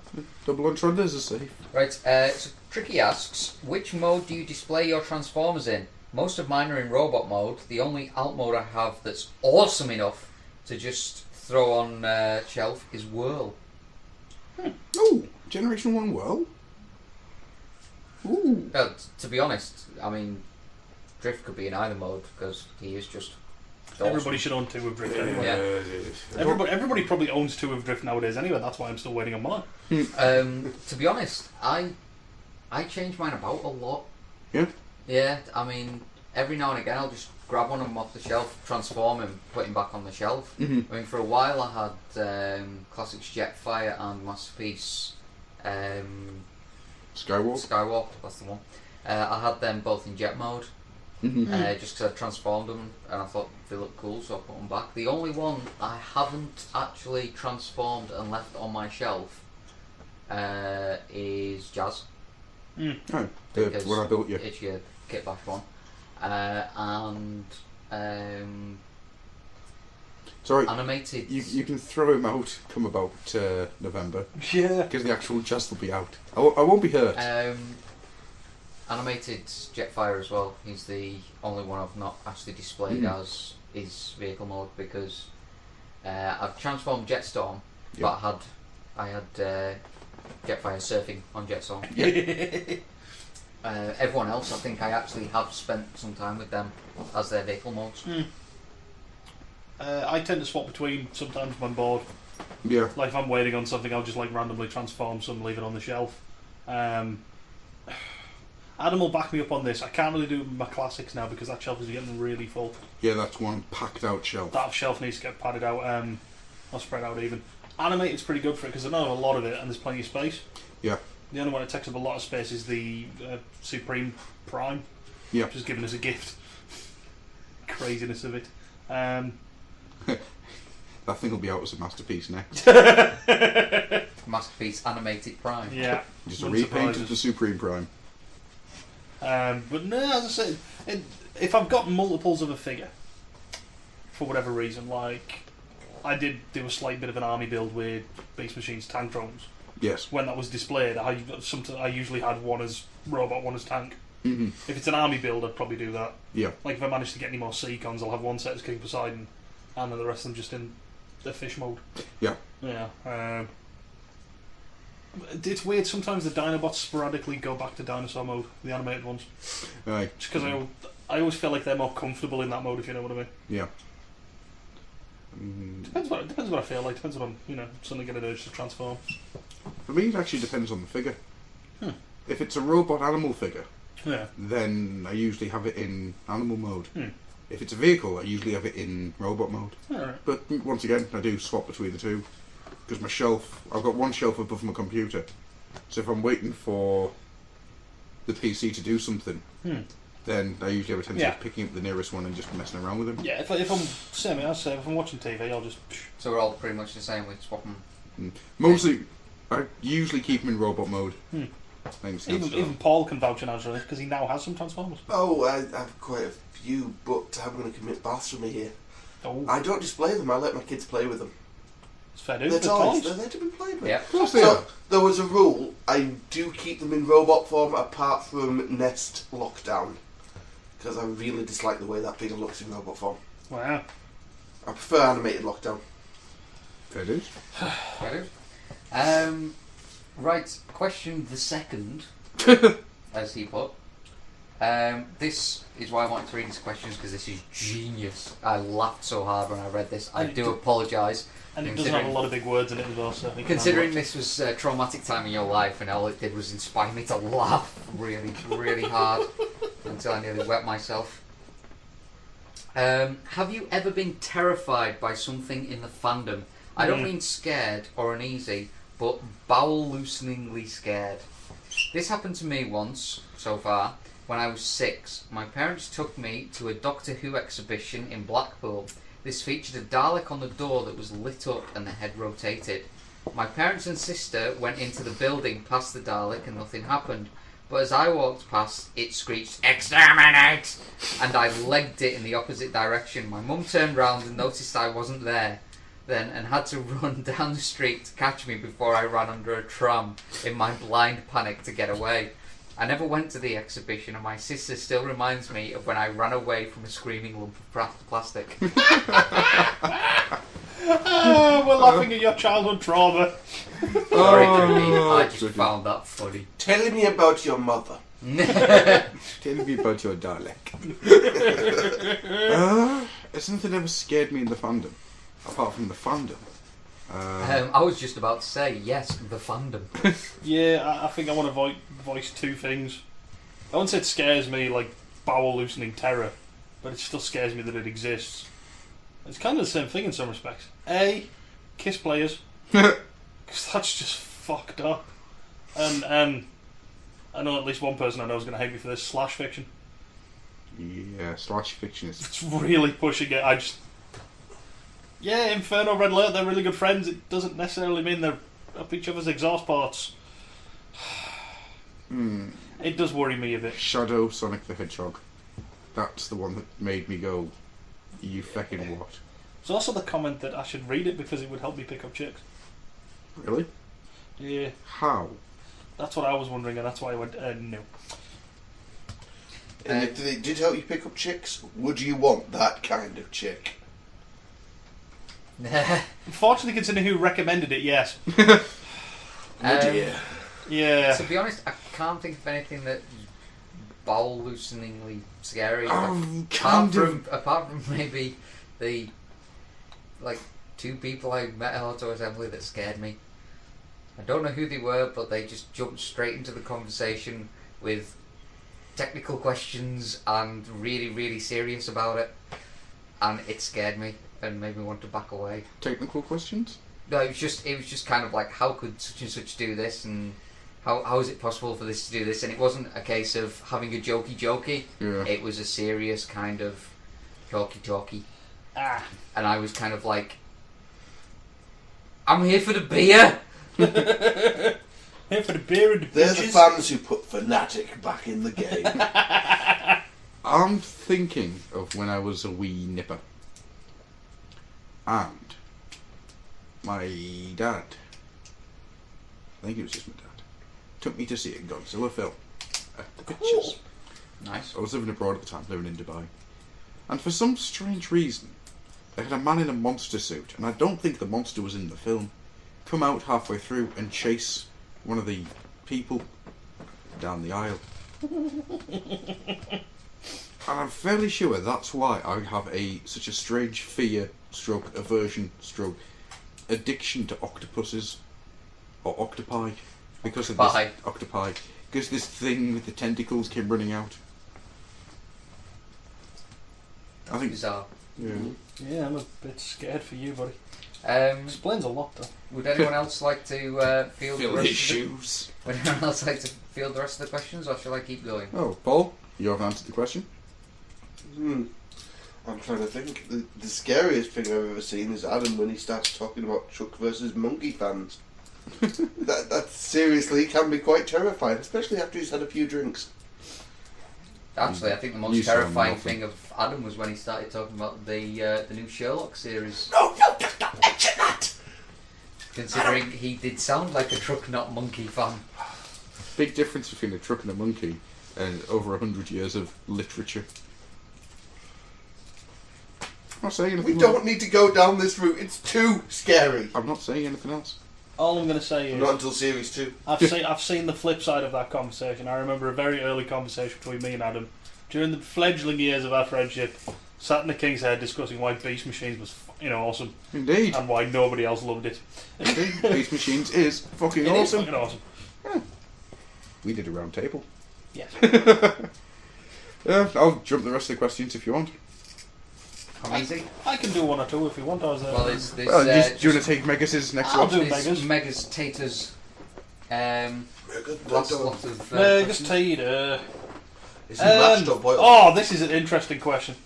Double entendres are safe. Right, so Tricky asks, which mode do you display your Transformers in? Most of mine are in robot mode. The only alt mode I have that's awesome enough to just throw on shelf is Whirl. Oh, Generation 1 well. Ooh. Well, to be honest, I mean, Drift could be in either mode because he is just awesome. Everybody should own 2 of Drift anyway. Yeah. Everybody probably owns 2 of Drift nowadays anyway, that's why I'm still waiting on mine. To be honest, I change mine about a lot. Yeah? Yeah, I mean, every now and again I'll just grab one of them off the shelf, transform him, put him back on the shelf. Mm-hmm. I mean, for a while I had Classics Jetfire and Masterpiece Skywalk. Skywalk, that's the one. I had them both in jet mode, Mm-hmm. just because I transformed them and I thought they looked cool, so I put them back. The only one I haven't actually transformed and left on my shelf is Jazz. Oh, Because when I built you. it's your kit bash one. And Sorry, animated. you can throw him out come about November, Yeah. because the actual Jazz will be out. I won't be hurt. Animated Jetfire as well. He's the only one I've not actually displayed as his vehicle mode because I've transformed Jetstorm, but I had Jetfire surfing on Jetstorm. Everyone else, I think I actually have spent some time with them as their vehicle modes. I tend to swap between sometimes when I'm bored. Yeah. Like if I'm waiting on something, I'll just like randomly transform some, leave it on the shelf. Adam will back me up on this. I can't really do my classics now because that shelf is getting really full. Yeah, that's one packed out shelf. That shelf needs to get padded out, or spread out even. Animated's pretty good for it because I know a lot of it and there's plenty of space. Yeah. The only one that takes up a lot of space is the Supreme Prime. Yeah. Which is given as a gift. Craziness of it. That thing will be out as a masterpiece next. Masterpiece Animated Prime. Yeah. Just a Wouldn't repaint surprise of the us. Supreme Prime. But no, as I said, if I've got multiples of a figure, for whatever reason, like I did do a slight bit of an army build with Beast Machines tank drones. Yes. When that was displayed, I usually had one as robot, one as tank. Mm-hmm. If it's an army build, I'd probably do that. Yeah. Like if I manage to get any more Seacons, I'll have one set as King Poseidon, and then the rest of them just in the fish mode. Yeah. Yeah. It's weird. Sometimes the Dinobots sporadically go back to dinosaur mode, the animated ones. Right. Just because I always feel like they're more comfortable in that mode, if you know what I mean. Yeah. Depends what I feel like. Depends what I'm, suddenly get an urge to transform. For me, it actually depends on the figure. If it's a robot animal figure, Yeah. then I usually have it in animal mode. Hmm. If it's a vehicle, I usually have it in robot mode. Alright. But once again, I do swap between the two. Because my shelf, I've got one shelf above my computer. So if I'm waiting for the PC to do something, then I usually have a tendency of picking up the nearest one and just messing around with them. Yeah, if I'm if I'm watching TV, I'll just. So we're all pretty much the same with swapping. Mostly, I usually keep them in robot mode. Even Paul can vouch on Android because he now has some Transformers. Oh, I have quite a few, but I'm going to commit blasphemy here. Oh, I don't display them, I let my kids play with them. it's fair dues. They're They're toys, toys. they're there to be played with. Yeah. Of course they are. So, there was a rule, I do keep them in robot form apart from Nest Lockdown. Because I really dislike the way that figure looks in robot form. Wow. I prefer animated Lockdown. Fair dues. Fair dues. Right, question the second, as he put. This is why I wanted to read these questions, because this is genius. I laughed so hard when I read this. I And do apologise. And it doesn't have a lot of big words in it as well, so I think Considering this was a traumatic time in your life, and all it did was inspire me to laugh really, really hard until I nearly wet myself. Have you ever been terrified by something in the fandom? I don't mean scared or uneasy, but bowel-looseningly scared. This happened to me once, so far, when I was 6. My parents took me to a Doctor Who exhibition in Blackpool. This featured a Dalek on the door that was lit up and the head rotated. My parents and sister went into the building past the Dalek and nothing happened. But as I walked past, it screeched, "Exterminate!" and I legged it in the opposite direction. My mum turned round and noticed I wasn't there then and had to run down the street to catch me before I ran under a tram in my blind panic to get away. I never went to the exhibition, and my sister still reminds me of when I ran away from a screaming lump of plastic. We're laughing at your childhood trauma. Sorry, Jimmy, I just found that funny. Tell me about your mother. Tell me about your Dalek. Has nothing ever scared me in the fandom, apart from the fandom. I was just about to say, yes, the fandom. Yeah, I think I want to voice two things. I wouldn't say it scares me like bowel-loosening terror, but it still scares me that it exists. It's kind of the same thing in some respects. A, Kiss players. Because that's just fucked up. And I know at least one person I know is going to hate me for this, slash fiction. Yeah, slash fiction is... It's really pushing it. Yeah, Inferno, Red Alert, they're really good friends. It doesn't necessarily mean they're up each other's exhaust parts. It does worry me a bit. Shadow Sonic the Hedgehog. That's the one that made me go, you feckin' what? There's also the comment that I should read it because it would help me pick up chicks. Really? Yeah. How? That's what I was wondering, and that's why I went, no. And if they did help you pick up chicks, would you want that kind of chick? Unfortunately, considering who recommended it, yes. Yeah. To be honest, I can't think of anything that's bowel-looseningly scary. Apart from maybe the two people I met at Auto Assembly that scared me. I don't know who they were, but they just jumped straight into the conversation with technical questions and really, really serious about it, and it scared me and made me want to back away. Technical questions? No, it was just kind of like, how could such and such do this, and how is it possible for this to do this? And it wasn't a case of having a jokey. Yeah. It was a serious kind of talky. Ah. And I was kind of like, I'm here for the beer. Here for the beer and the They're the bitches. fans who put Fnatic back in the game. I'm thinking of when I was a wee nipper. And my dad, I think it was just my dad, took me to see a Godzilla film at the Pictures. Nice. I was living abroad at the time, living in Dubai. And for some strange reason, they had a man in a monster suit, and I don't think the monster was in the film, come out halfway through and chase one of the people down the aisle. And I'm fairly sure that's why I have such a strange fear, stroke aversion, stroke addiction to octopuses or octopi, because of this octopi, because this thing with the tentacles came running out. I think Bizarre. yeah. Yeah, I'm a bit scared for you, buddy. Explains a lot, though. Would anyone else like to field the Feel rest his of shoes. Would anyone else like to field the rest of the questions, or shall I keep going? Oh, Paul, you have answered the question. I'm trying to think. The scariest thing I've ever seen is Adam when he starts talking about Chuck versus Monkey fans. that seriously can be quite terrifying, especially after he's had a few drinks. Actually, I think the You most sound terrifying nothing. thing of Adam was when he started talking about the new Sherlock series. No, just don't mention that! Considering he did sound like a truck, not monkey fan. Big difference between a truck and a monkey, and over 100 years of literature. I'm not saying anything. We don't need to go down this route, it's too scary. I'm not saying anything else. All I'm going to say is Not until Series 2. I've seen the flip side of that conversation. I remember a very early conversation between me and Adam during the fledgling years of our friendship. Sat in the King's Head discussing why Beast Machines was awesome Indeed. and why nobody else loved it. Indeed. Beast Machines is fucking It is awesome. fucking awesome. We did a round table. Yes. I'll jump the rest of the questions if you want. I'm easy. I can do one or two if you want. Well, there's Do you want to take Megas' next I'll one? do there's Megas. Megas Taters. Lots of. Megas Tater. Is it mashed or boiled? Oh, this is an interesting question.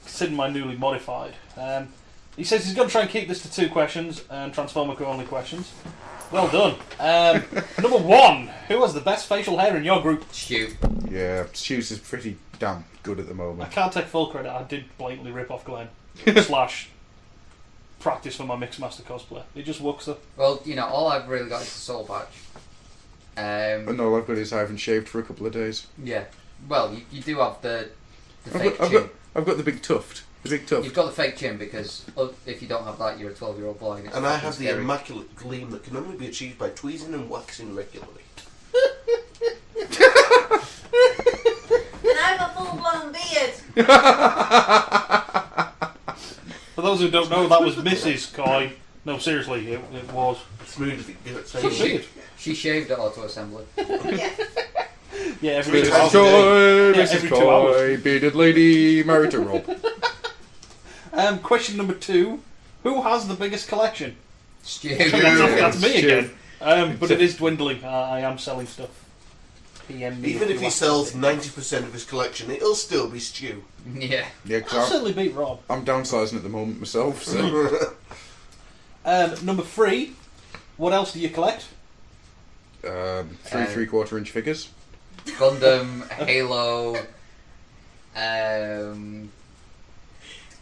Considering my newly modified. He says he's going to try and keep this to 2 questions and Transformer Crew only questions. Well done. Number 1. Who has the best facial hair in your group? Stu. Yeah, Stu's is pretty damn good at the I moment. can't take full credit. I did blatantly rip off Glenn. / practice for my Mixmaster cosplay. It just works though. Well, all I've really got is the soul patch. And all I've got is I haven't shaved for a couple of days. Yeah. Well, you do have the fake chin. I've got the big tuft. The big tuft. You've got the fake chin because if you don't have that, you're a 12-year-old boy. And, it's And I fucking have the scary. immaculate gleam that can only be achieved by tweezing and waxing regularly. And I have a full-blown beard. For those who don't know, that was Mrs. Coy. No, seriously, it was. Smooth if you give it She time. She shaved at auto assembly. Yeah. Yeah, every Mrs. 2 hours. Coy, Yeah, Mrs. every 2 Coy, bearded lady, married to Rob. Question number 2. Who has the biggest collection? Stu. That's me Stu. again. But it is dwindling. I am selling stuff. PM me Even if he want sells something. 90% of his collection, it'll still be Stew. Yeah. Yeah, I'll 'cause certainly beat Rob. I'm downsizing at the moment myself, so. Number 3. What else do you collect? 3 3/4 inch figures. Gundam, Halo,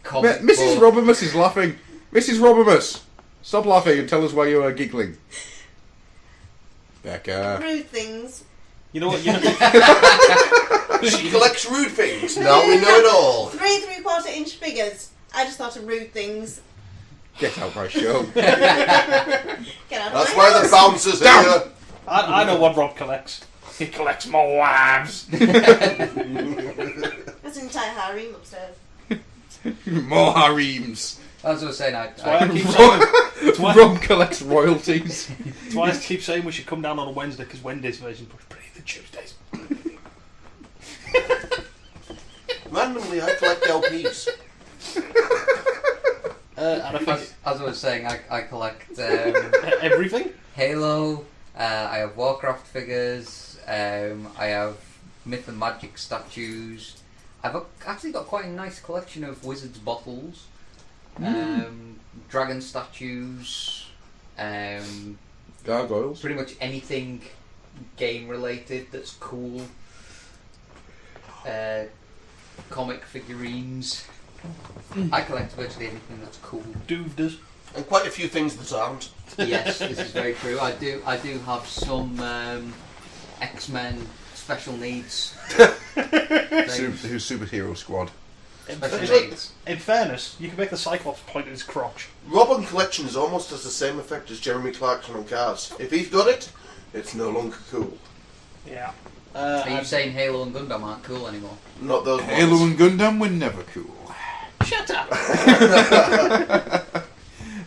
comic Mrs. book. Robimus is laughing. Mrs. Robimus, stop laughing and tell us why you are giggling. Becca. Rude things. You know what? She collects rude things. Now we know it all. 3 3/4 inch figures. I just thought of rude things. Get out my show. Get out of That's my why the house. bouncers are Down. here. I know what Rob collects. He collects more wives. That's an entire harem upstairs. More harems. As I was saying, That's why I keep saying, Rob collects royalties. that's why I keep saying we should come down on a Wednesday because Wednesday's version is pretty than Tuesdays. Randomly, I collect LPs. And I think as I was saying, I collect everything. Halo. I have Warcraft figures. I have Myth and Magic statues. I've actually got quite a nice collection of Wizards bottles, dragon statues, Gargoyles. pretty much anything game related that's cool. Comic figurines. I collect virtually anything that's cool. Doovdas. And quite a few things that aren't. Yes, this is very true. I do have some X-Men special needs. Who's Superhero Squad? Special needs. In fairness, you can make the Cyclops point at his crotch. Robin Collections almost has the same effect as Jeremy Clarkson on cars. If he's got it, it's no longer cool. Yeah. Are you saying Halo and Gundam aren't cool anymore? Not those Halo ones. and Gundam were never cool. Shut up!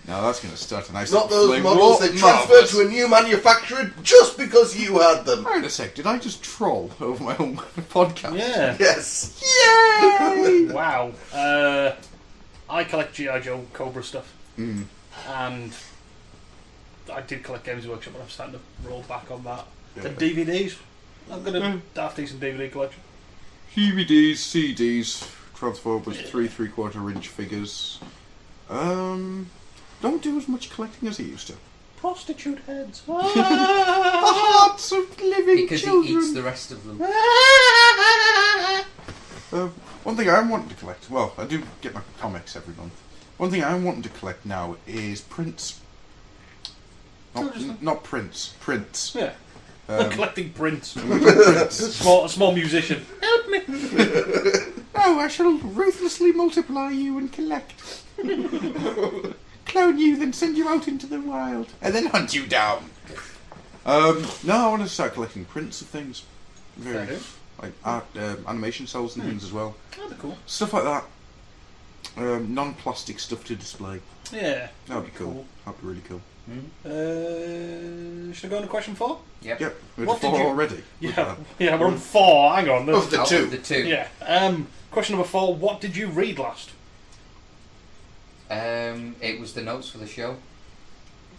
Now that's going to start a nice Not those flame models war. that transferred Marvellous. to a new manufacturer just because you had them. Wait a sec, did I just troll over my own podcast? Yeah. Yes. Yay! Wow. I collect G.I. Joe Cobra stuff. Mm. And I did collect Games Workshop, but I'm starting to roll back on that. Yeah. The DVDs. I've got a daft decent DVD collection. DVDs, CDs, Transformers, 3 3/4 inch figures. Don't do as much collecting as he used to. Prostitute heads. The hearts of living Because children. he eats the rest of them. One thing I'm wanting to collect, well, I do get my comics every month. One thing I'm wanting to collect now is prints. Not prints, prints. Yeah. Um, Collecting prints. prints. A small musician. Help me. Oh, I shall ruthlessly multiply you and collect. clone you, then send you out into the wild, and then hunt you down. No, I want to start collecting prints of things. Fair do. Like art, animation cells and things as well. Oh, they're cool. Stuff like that. Non-plastic stuff to display. Yeah. That would be cool. That'd be really cool. Should I go on to question 4? Yep. Yep. We're What did 4 you- already. Yeah, we're on 4. Hang on. Of the Out two. of the 2. Yeah. Question number 4. What did you read last? It was the notes for the show.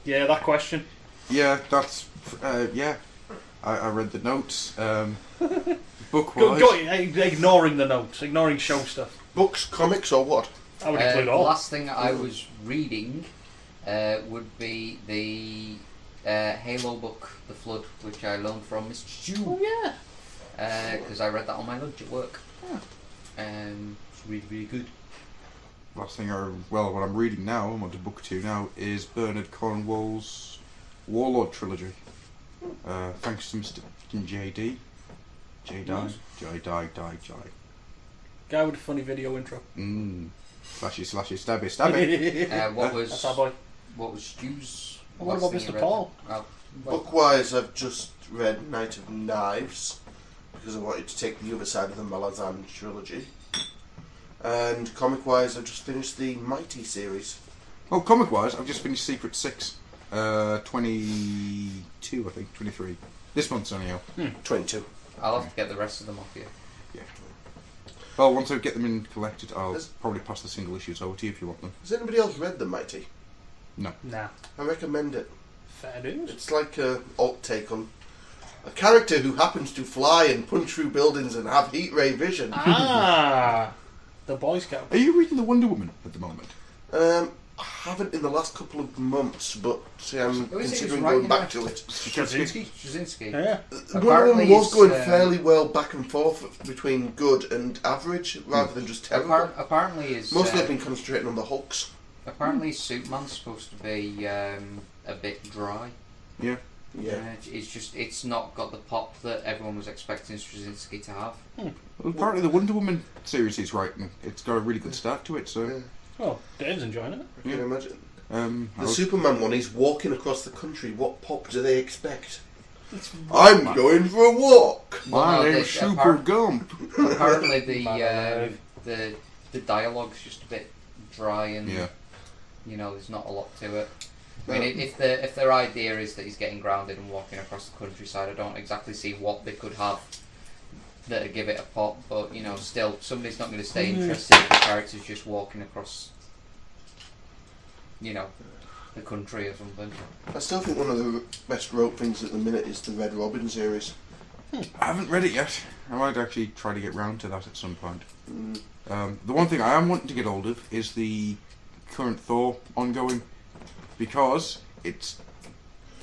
Yeah, that question. Yeah, that's yeah. I read the notes. Book Go, wise, ignoring the notes, ignoring show stuff. Books, comics, or what? I would include The all. last thing I was reading would be the Halo book, The Flood, which I loaned from Mr. Stu. Oh yeah. Because I read that on my lunch at work. It's really, really good. last thing what I'm reading now, I'm on to book 2 now, is Bernard Cornwall's Warlord trilogy. Thanks to Mr. JD. Nice. Die. Guy with a funny video intro. Slashy, stabby. That's our boy. What was Stu's? And what last about thing you Mr. read? Paul? Oh, well, Book-wise, I've just read Knight of Knives because I wanted to take the other side of the Malazan trilogy. And comic-wise, I've just finished the Mighty series. Well, comic wise, I've just finished Secret 6. 22, I think, 23. This month's only out. 22. I'll have to get the rest of them off you. Yeah. Well, once I get them in collected, I'll Has- probably pass the single issues over to you if you want them. Has anybody else read the Mighty? No. Nah. I recommend it. Fair dues. It's like a alt take on a character who happens to fly and punch through buildings and have heat ray vision. Ah, the Boy Scout. Are you reading the Wonder Woman at the moment? I haven't in the last couple of months, but I'm Who is it considering who's going writing back that? to it. Straczynski. Yeah. Wonder Woman was it's, going fairly well back and forth between good and average, rather than just terrible. Apparently, is Mostly I've been concentrating on the Hulks. apparently Superman's supposed to be a bit dry. Yeah. Yeah. It's not got the pop that everyone was expecting Straczynski to have. Well, apparently the Wonder Woman series he's writing, it's got a really good start to it, so... Yeah. Well, Dave's enjoying it. I can imagine. I The was- Superman one, he's walking across the country. What pop do they expect? I'm going for a walk. My Well, no, name's they- Super apart- Gump. Apparently My the dialogue's just a bit dry and Yeah. there's not a lot to it. I mean, if their idea is that he's getting grounded and walking across the countryside, I don't exactly see what they could have that'd give it a pop. But still, somebody's not going to stay interested if the character's just walking across, the country or something. I still think one of the best rope things at the minute is the Red Robin series. I haven't read it yet. I might actually try to get round to that at some point. Mm. The one thing I am wanting to get hold of is the current Thor ongoing, because it's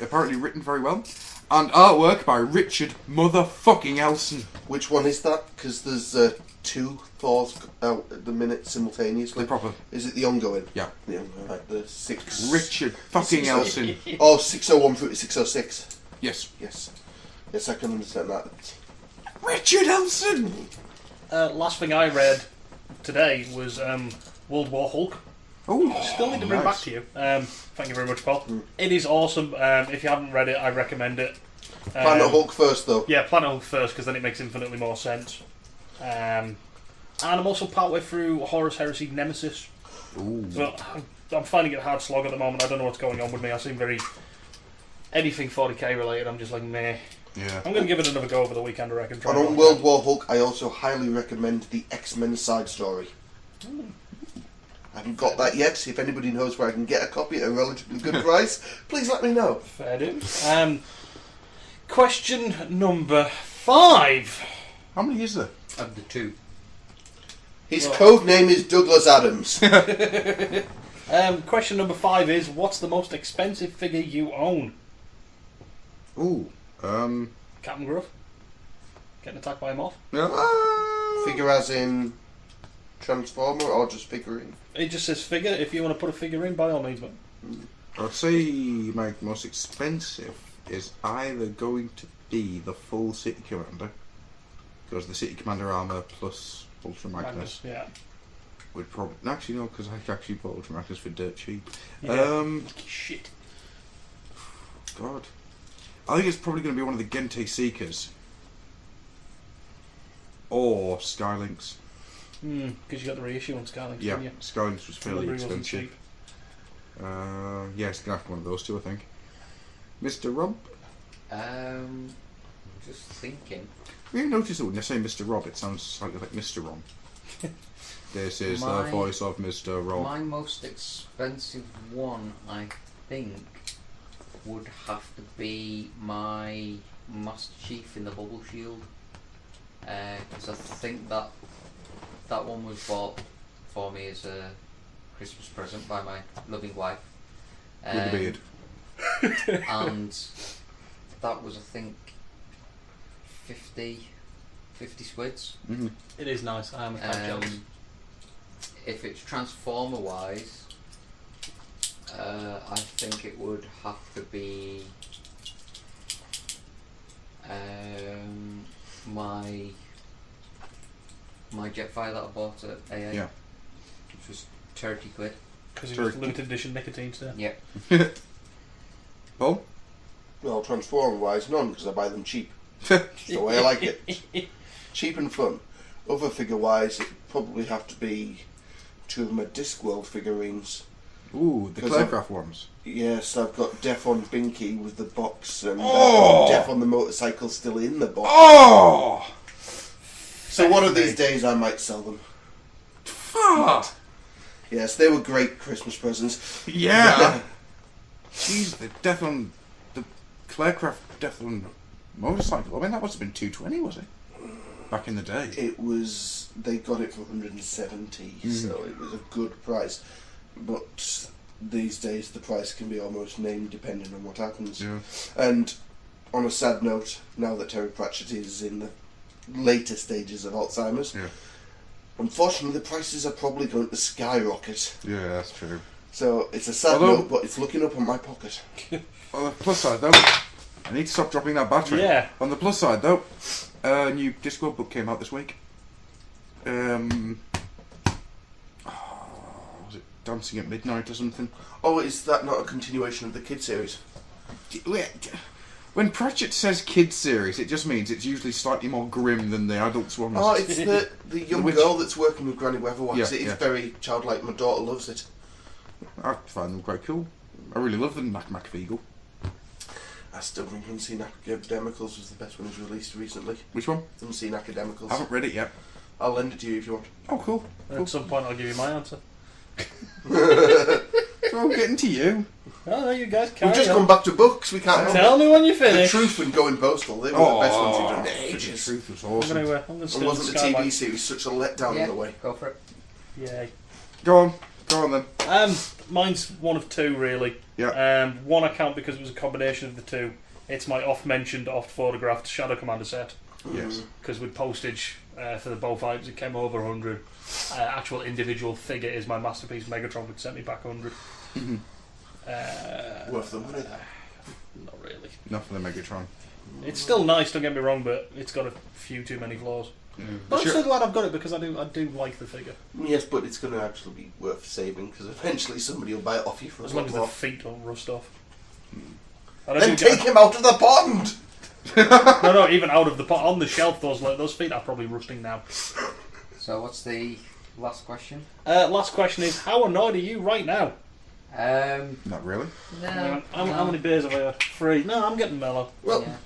apparently written very well, and artwork by Richard motherfucking Elson. Which one is that? Because there's 2 Thors out at the minute simultaneously. The proper Is it the ongoing? Yeah. The ongoing, right, the 6... Richard fucking Elson. Oh, 601 through to 606. Yes. Yes. Yes, I can understand that. Richard Elson! Last thing I read today was World War Hulk. Oh, Still need to bring back to you. Thank you very much, Paul. It is awesome. If you haven't read it, I recommend it. Planet Hulk first, though. Yeah, Planet Hulk first, because then it makes infinitely more sense. And I'm also partway through Horus Heresy Nemesis. Ooh. But I'm finding it a hard slog at the moment. I don't know what's going on with me. I seem very... Anything 40k related, I'm just like, meh. Yeah. I'm going to give it another go over the weekend, I reckon. Try And and on watch World War Hulk, I also highly recommend the X-Men side story. I haven't got that yet. If anybody knows where I can get a copy at a relatively good price, please let me know. Fair dues. Question number 5. How many is there? Of the 2. His code name is Douglas Adams. Question number 5 is, what's the most expensive figure you own? Ooh. Captain Gruff? Getting attacked by a moth? Yeah. Figure as in Transformer or just figurine? It just says figure. If you want to put a figure in, by all means, mate. I'd say my most expensive is either going to be the full City Commander, because the City Commander armour plus Ultra Magnus, Yeah. would probably actually no, because I actually bought Ultramarcus for dirt cheap. Yeah. Shit. God, I think it's probably going to be one of the Gente Seekers or Skylinks. Because you got the reissue on Skylinks, Yeah, didn't you? Skylinks was fairly Remember he wasn't expensive. cheap. Yeah, it's going to have to be one of those two, I think. Mr. Rob? Just thinking. Have you noticed that when they say Mr. Rob, it sounds slightly like Mr. Rom? This is the voice of Mr. Rob. My most expensive one, I think, would have to be my Master Chief in the Bubble Shield. Because I think that one was bought for me as a Christmas present by my loving wife. With the beard. And that was, I think, 50 squids. Mm-hmm. It is nice. I am a tad jealous. If it's Transformer wise, I think it would have to be my Jetfire that I bought at AA, Yeah. which was 30 quid. Because it was limited edition nicotine still. Yeah. Paul? Well, Transformer-wise, none, because I buy them cheap. That's the way I like it. Cheap and fun. Other figure-wise, it would probably have to be two of my Discworld figurines. Ooh, the 'Cause Claycraft ones. Yes, I've got Def on Binky with the box, and Oh! Def on the motorcycle still in the box. Oh! So one of these days I might sell them. Fuck! Yes, they were great Christmas presents. Yeah! Jeez, the Death on... The Claycraft Death on motorcycle. I mean, that must have been $220, was it? Back in the day. It was... They got it for 170, so it was a good price. But these days the price can be almost named depending on what happens. Yeah. And on a sad note, now that Terry Pratchett is in the later stages of Alzheimer's, Yeah. unfortunately the prices are probably going to skyrocket. Yeah, that's true. So it's a sad Although- note, but it's looking up on my pocket. On the plus side, though, I need to stop dropping that battery. Yeah. On the plus side, though, a new Discworld book came out this week. Was it Dancing at Midnight or something? Oh, is that not a continuation of the kid series? When Pratchett says kids series, it just means it's usually slightly more grim than the adult ones. Oh, it's the young Which- girl that's working with Granny Weatherwax. Yeah, It is yeah. very childlike. My daughter loves it. I find them quite cool. I really love the Mac Feagle. I still think Unseen Academicals was the best one he's released recently. Which one? Unseen Academicals. I haven't read it yet. I'll lend it to you if you want. Oh, cool. At some point I'll give you my answer. So I'm getting to you. Oh, no, you guys carry We've just on. come back to books. We can't help Tell me when you it. The finish. Truth and Going Postal. They were the best ones you've done in ages. Truth was I'm awesome. going to And steal wasn't the Skylight. TV series such a letdown Yeah, in a way? go for it. Yay. Go on then. Mine's one of two, really. Yeah. One I count because it was a combination of the two. It's my oft-mentioned, oft-photographed Shadow Commander set. Yes. Because with postage for the both items, it came over 100. Actual individual figure is my masterpiece Megatron, which sent me back 100. Worth the money, though. Not really. Not for the Megatron. It's still nice, don't get me wrong, but it's got a few too many flaws. But I'm still glad I've got it because I do like the figure. Yes, but it's going to actually be worth saving because eventually somebody will buy it off you for a As long lot as the more. feet don't rust off. And I Then do take him out of the pond! no, even out of the pot on the shelf. Those feet are probably rusting now. So what's the last question? Last question is: how annoyed are you right now? Not really. How many beers have I had? 3. No, I'm getting mellow. Well, Yeah.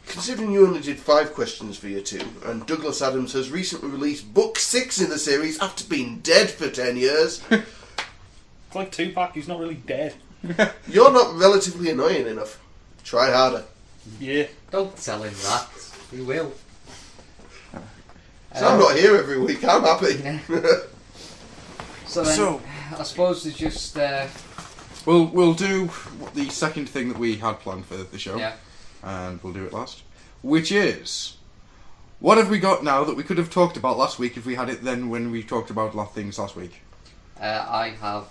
considering you only did 5 questions for your 2, and Douglas Adams has recently released book 6 in the series after being dead for 10 years, It's like Tupac. He's not really dead. you're not relatively annoying enough. Try harder. Yeah. Don't tell him that. He will. So I'm not here every week, I'm happy. Yeah. So then, I suppose it's just We'll do the second thing that we had planned for the show. yeah. And we'll do it last. Which is, what have we got now that we could have talked about last week if we had it then when we talked about things last week? I have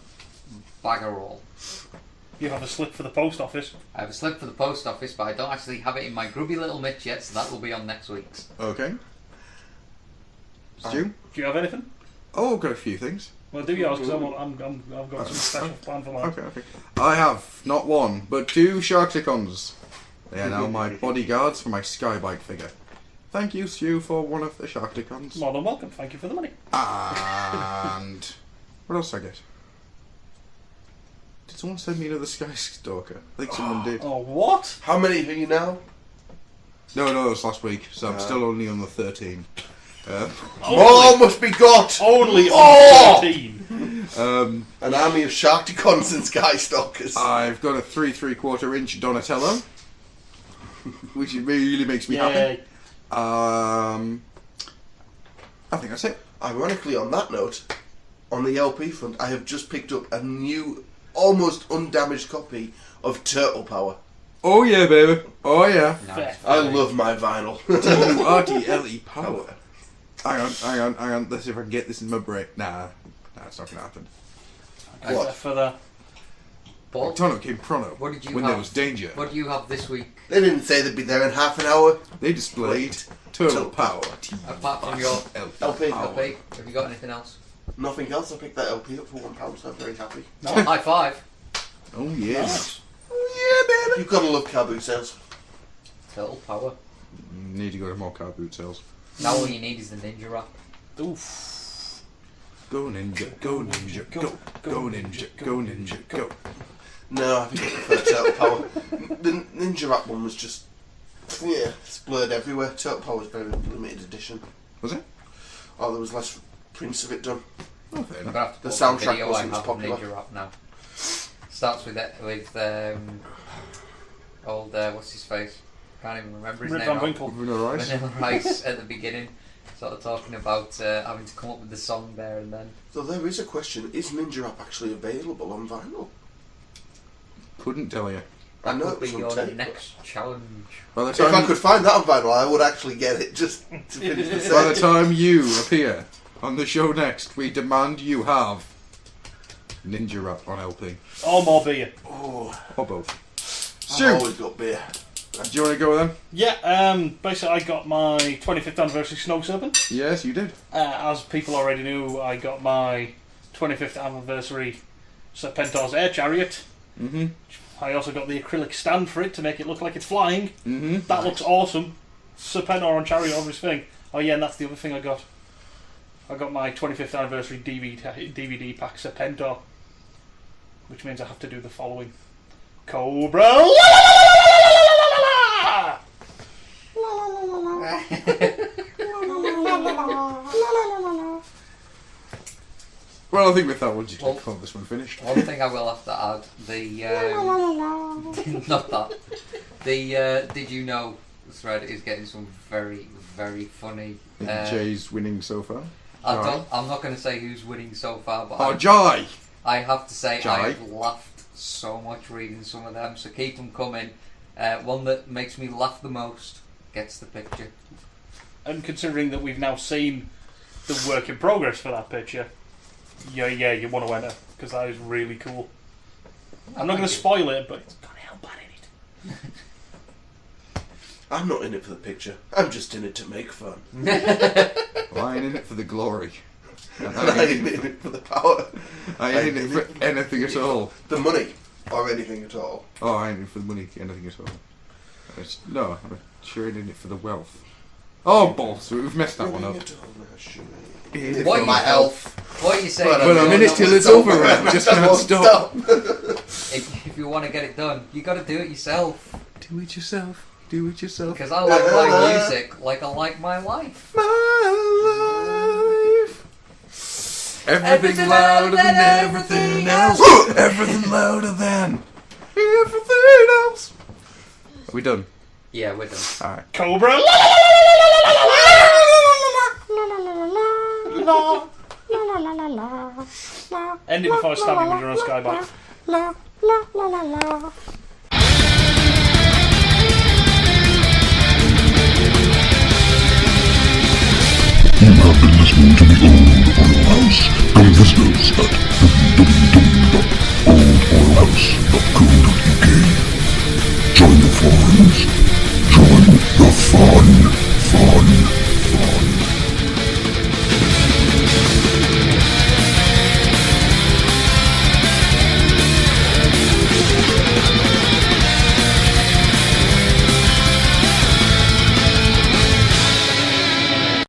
Baggerall. You have a slip for the post office. I have a slip for the post office, but I don't actually have it in my grubby little mitch yet, so that will be on next week's. Okay. Stu? Do you have anything? Oh, I've got a few things. Well, do yours because I've got some special plan for mine. Okay. I have not one, but 2 Sharkticons. They are now my bodyguards for my Skybike figure. Thank you, Stu, for one of the Sharkticons. More than welcome. Thank you for the money. And what else did I get? Did someone send me another Sky Stalker? I think someone did. Oh, what? How many are you now? No, it was last week, so I'm still only on the 13. More must be got! Only Oh! on 13. An army of Sharkticons and Skystalkers. I've got a 3 3/4 inch Donatello, which really makes me happy. I think that's it. Ironically, on that note, on the LP front, I have just picked up a new, almost undamaged copy of Turtle Power. Oh yeah, baby. Oh yeah. Nice. I love my vinyl. TURTLE Power. Hang on. Let's see if I can get this in my brain. Nah, it's not gonna happen. What? For the... Paul, Tono came Prono. What did you when have? there was danger. what do you have this week? They didn't say they'd be there in half an hour. They displayed Turtle Power. Apart from your LP. LP, have you got anything else? Nothing else. I picked that LP up for £1, so I'm very happy. Oh, high five. Oh yeah. Nice. Oh yeah, baby. You've got to love car boot sales. Turtle Power. Need to go to more car boot sales. Now all you need is the ninja wrap. Oof. Go ninja, go ninja, go ninja, go ninja, go. No, I think I prefer Turtle Power. The Ninja Rap one was just, yeah, it's blurred everywhere. Turtle Power was very limited edition. Was it? Oh, there was less prints of it done. Oh, fair I'm enough. gonna have to The put soundtrack video I wasn't have as of popular. ninja wrap now. Starts with old what's his face? Can't even remember his Rip name. Van now. Winkle. Vanilla Rice. Vanilla Rice at the beginning, sort of talking about having to come up with the song there and then. So there is a question, is Ninja Rap actually available on vinyl? Couldn't tell you. I know That it was would be on your tape. next challenge. By the If I time, could find that on vinyl, I would actually get it just to finish the by the set. time you appear on the show next, we demand you have Ninja Rap on LP Or more beer. Oh, or both. I've Stu, always got beer. do you want to go then? Yeah, basically I got my 25th anniversary Snow Serpent. Yes, you did. As people already knew, I got my 25th anniversary Serpentor's Air Chariot. Mm-hmm. I also got the acrylic stand for it to make it look like it's flying. Mm-hmm. That looks awesome. Serpentor on Chariot over his thing. Oh yeah, and that's the other thing I got. I got my 25th anniversary DVD pack Serpentor, which means I have to do the following: Cobra. Well, I think with that one, you Well- can call this one finished. One thing I will have to add: the not that the did you know thread is getting some very funny. Jay's winning so far. I'm not going to say who's winning so far, but Oh, Jai! I have to say Jai. I've laughed so much reading some of them. So keep them coming. One that makes me laugh the most gets the picture. And considering that we've now seen the work in progress for that picture, yeah, you want to enter because that is really cool. I'm not going to spoil it, but it's got hell bad in it. I'm not in it for the picture. I'm just in it to make fun. Well, I ain't in it for the glory. I ain't in it for the power. I ain't in it for anything at all. The money. Or anything at all. Oh, I ain't in it for the money, anything at all. No, I'm sure ain't in it for the wealth. Oh, balls, we've messed that one up. For What my you- health. What are you saying? But Well, I'm in it till it's over, and just I can't won't stop. If you want to get it done, you got to do it yourself. Do it yourself. Do it yourself. Because I like my music like I like my life. My life. Everything Everything louder than everything else. Everything louder than everything else. Are we done? Yeah, we're done. Alright. Cobra. Ending before I stab you with your own skybike. You have been listening to the old Oilhouse. Come visit us at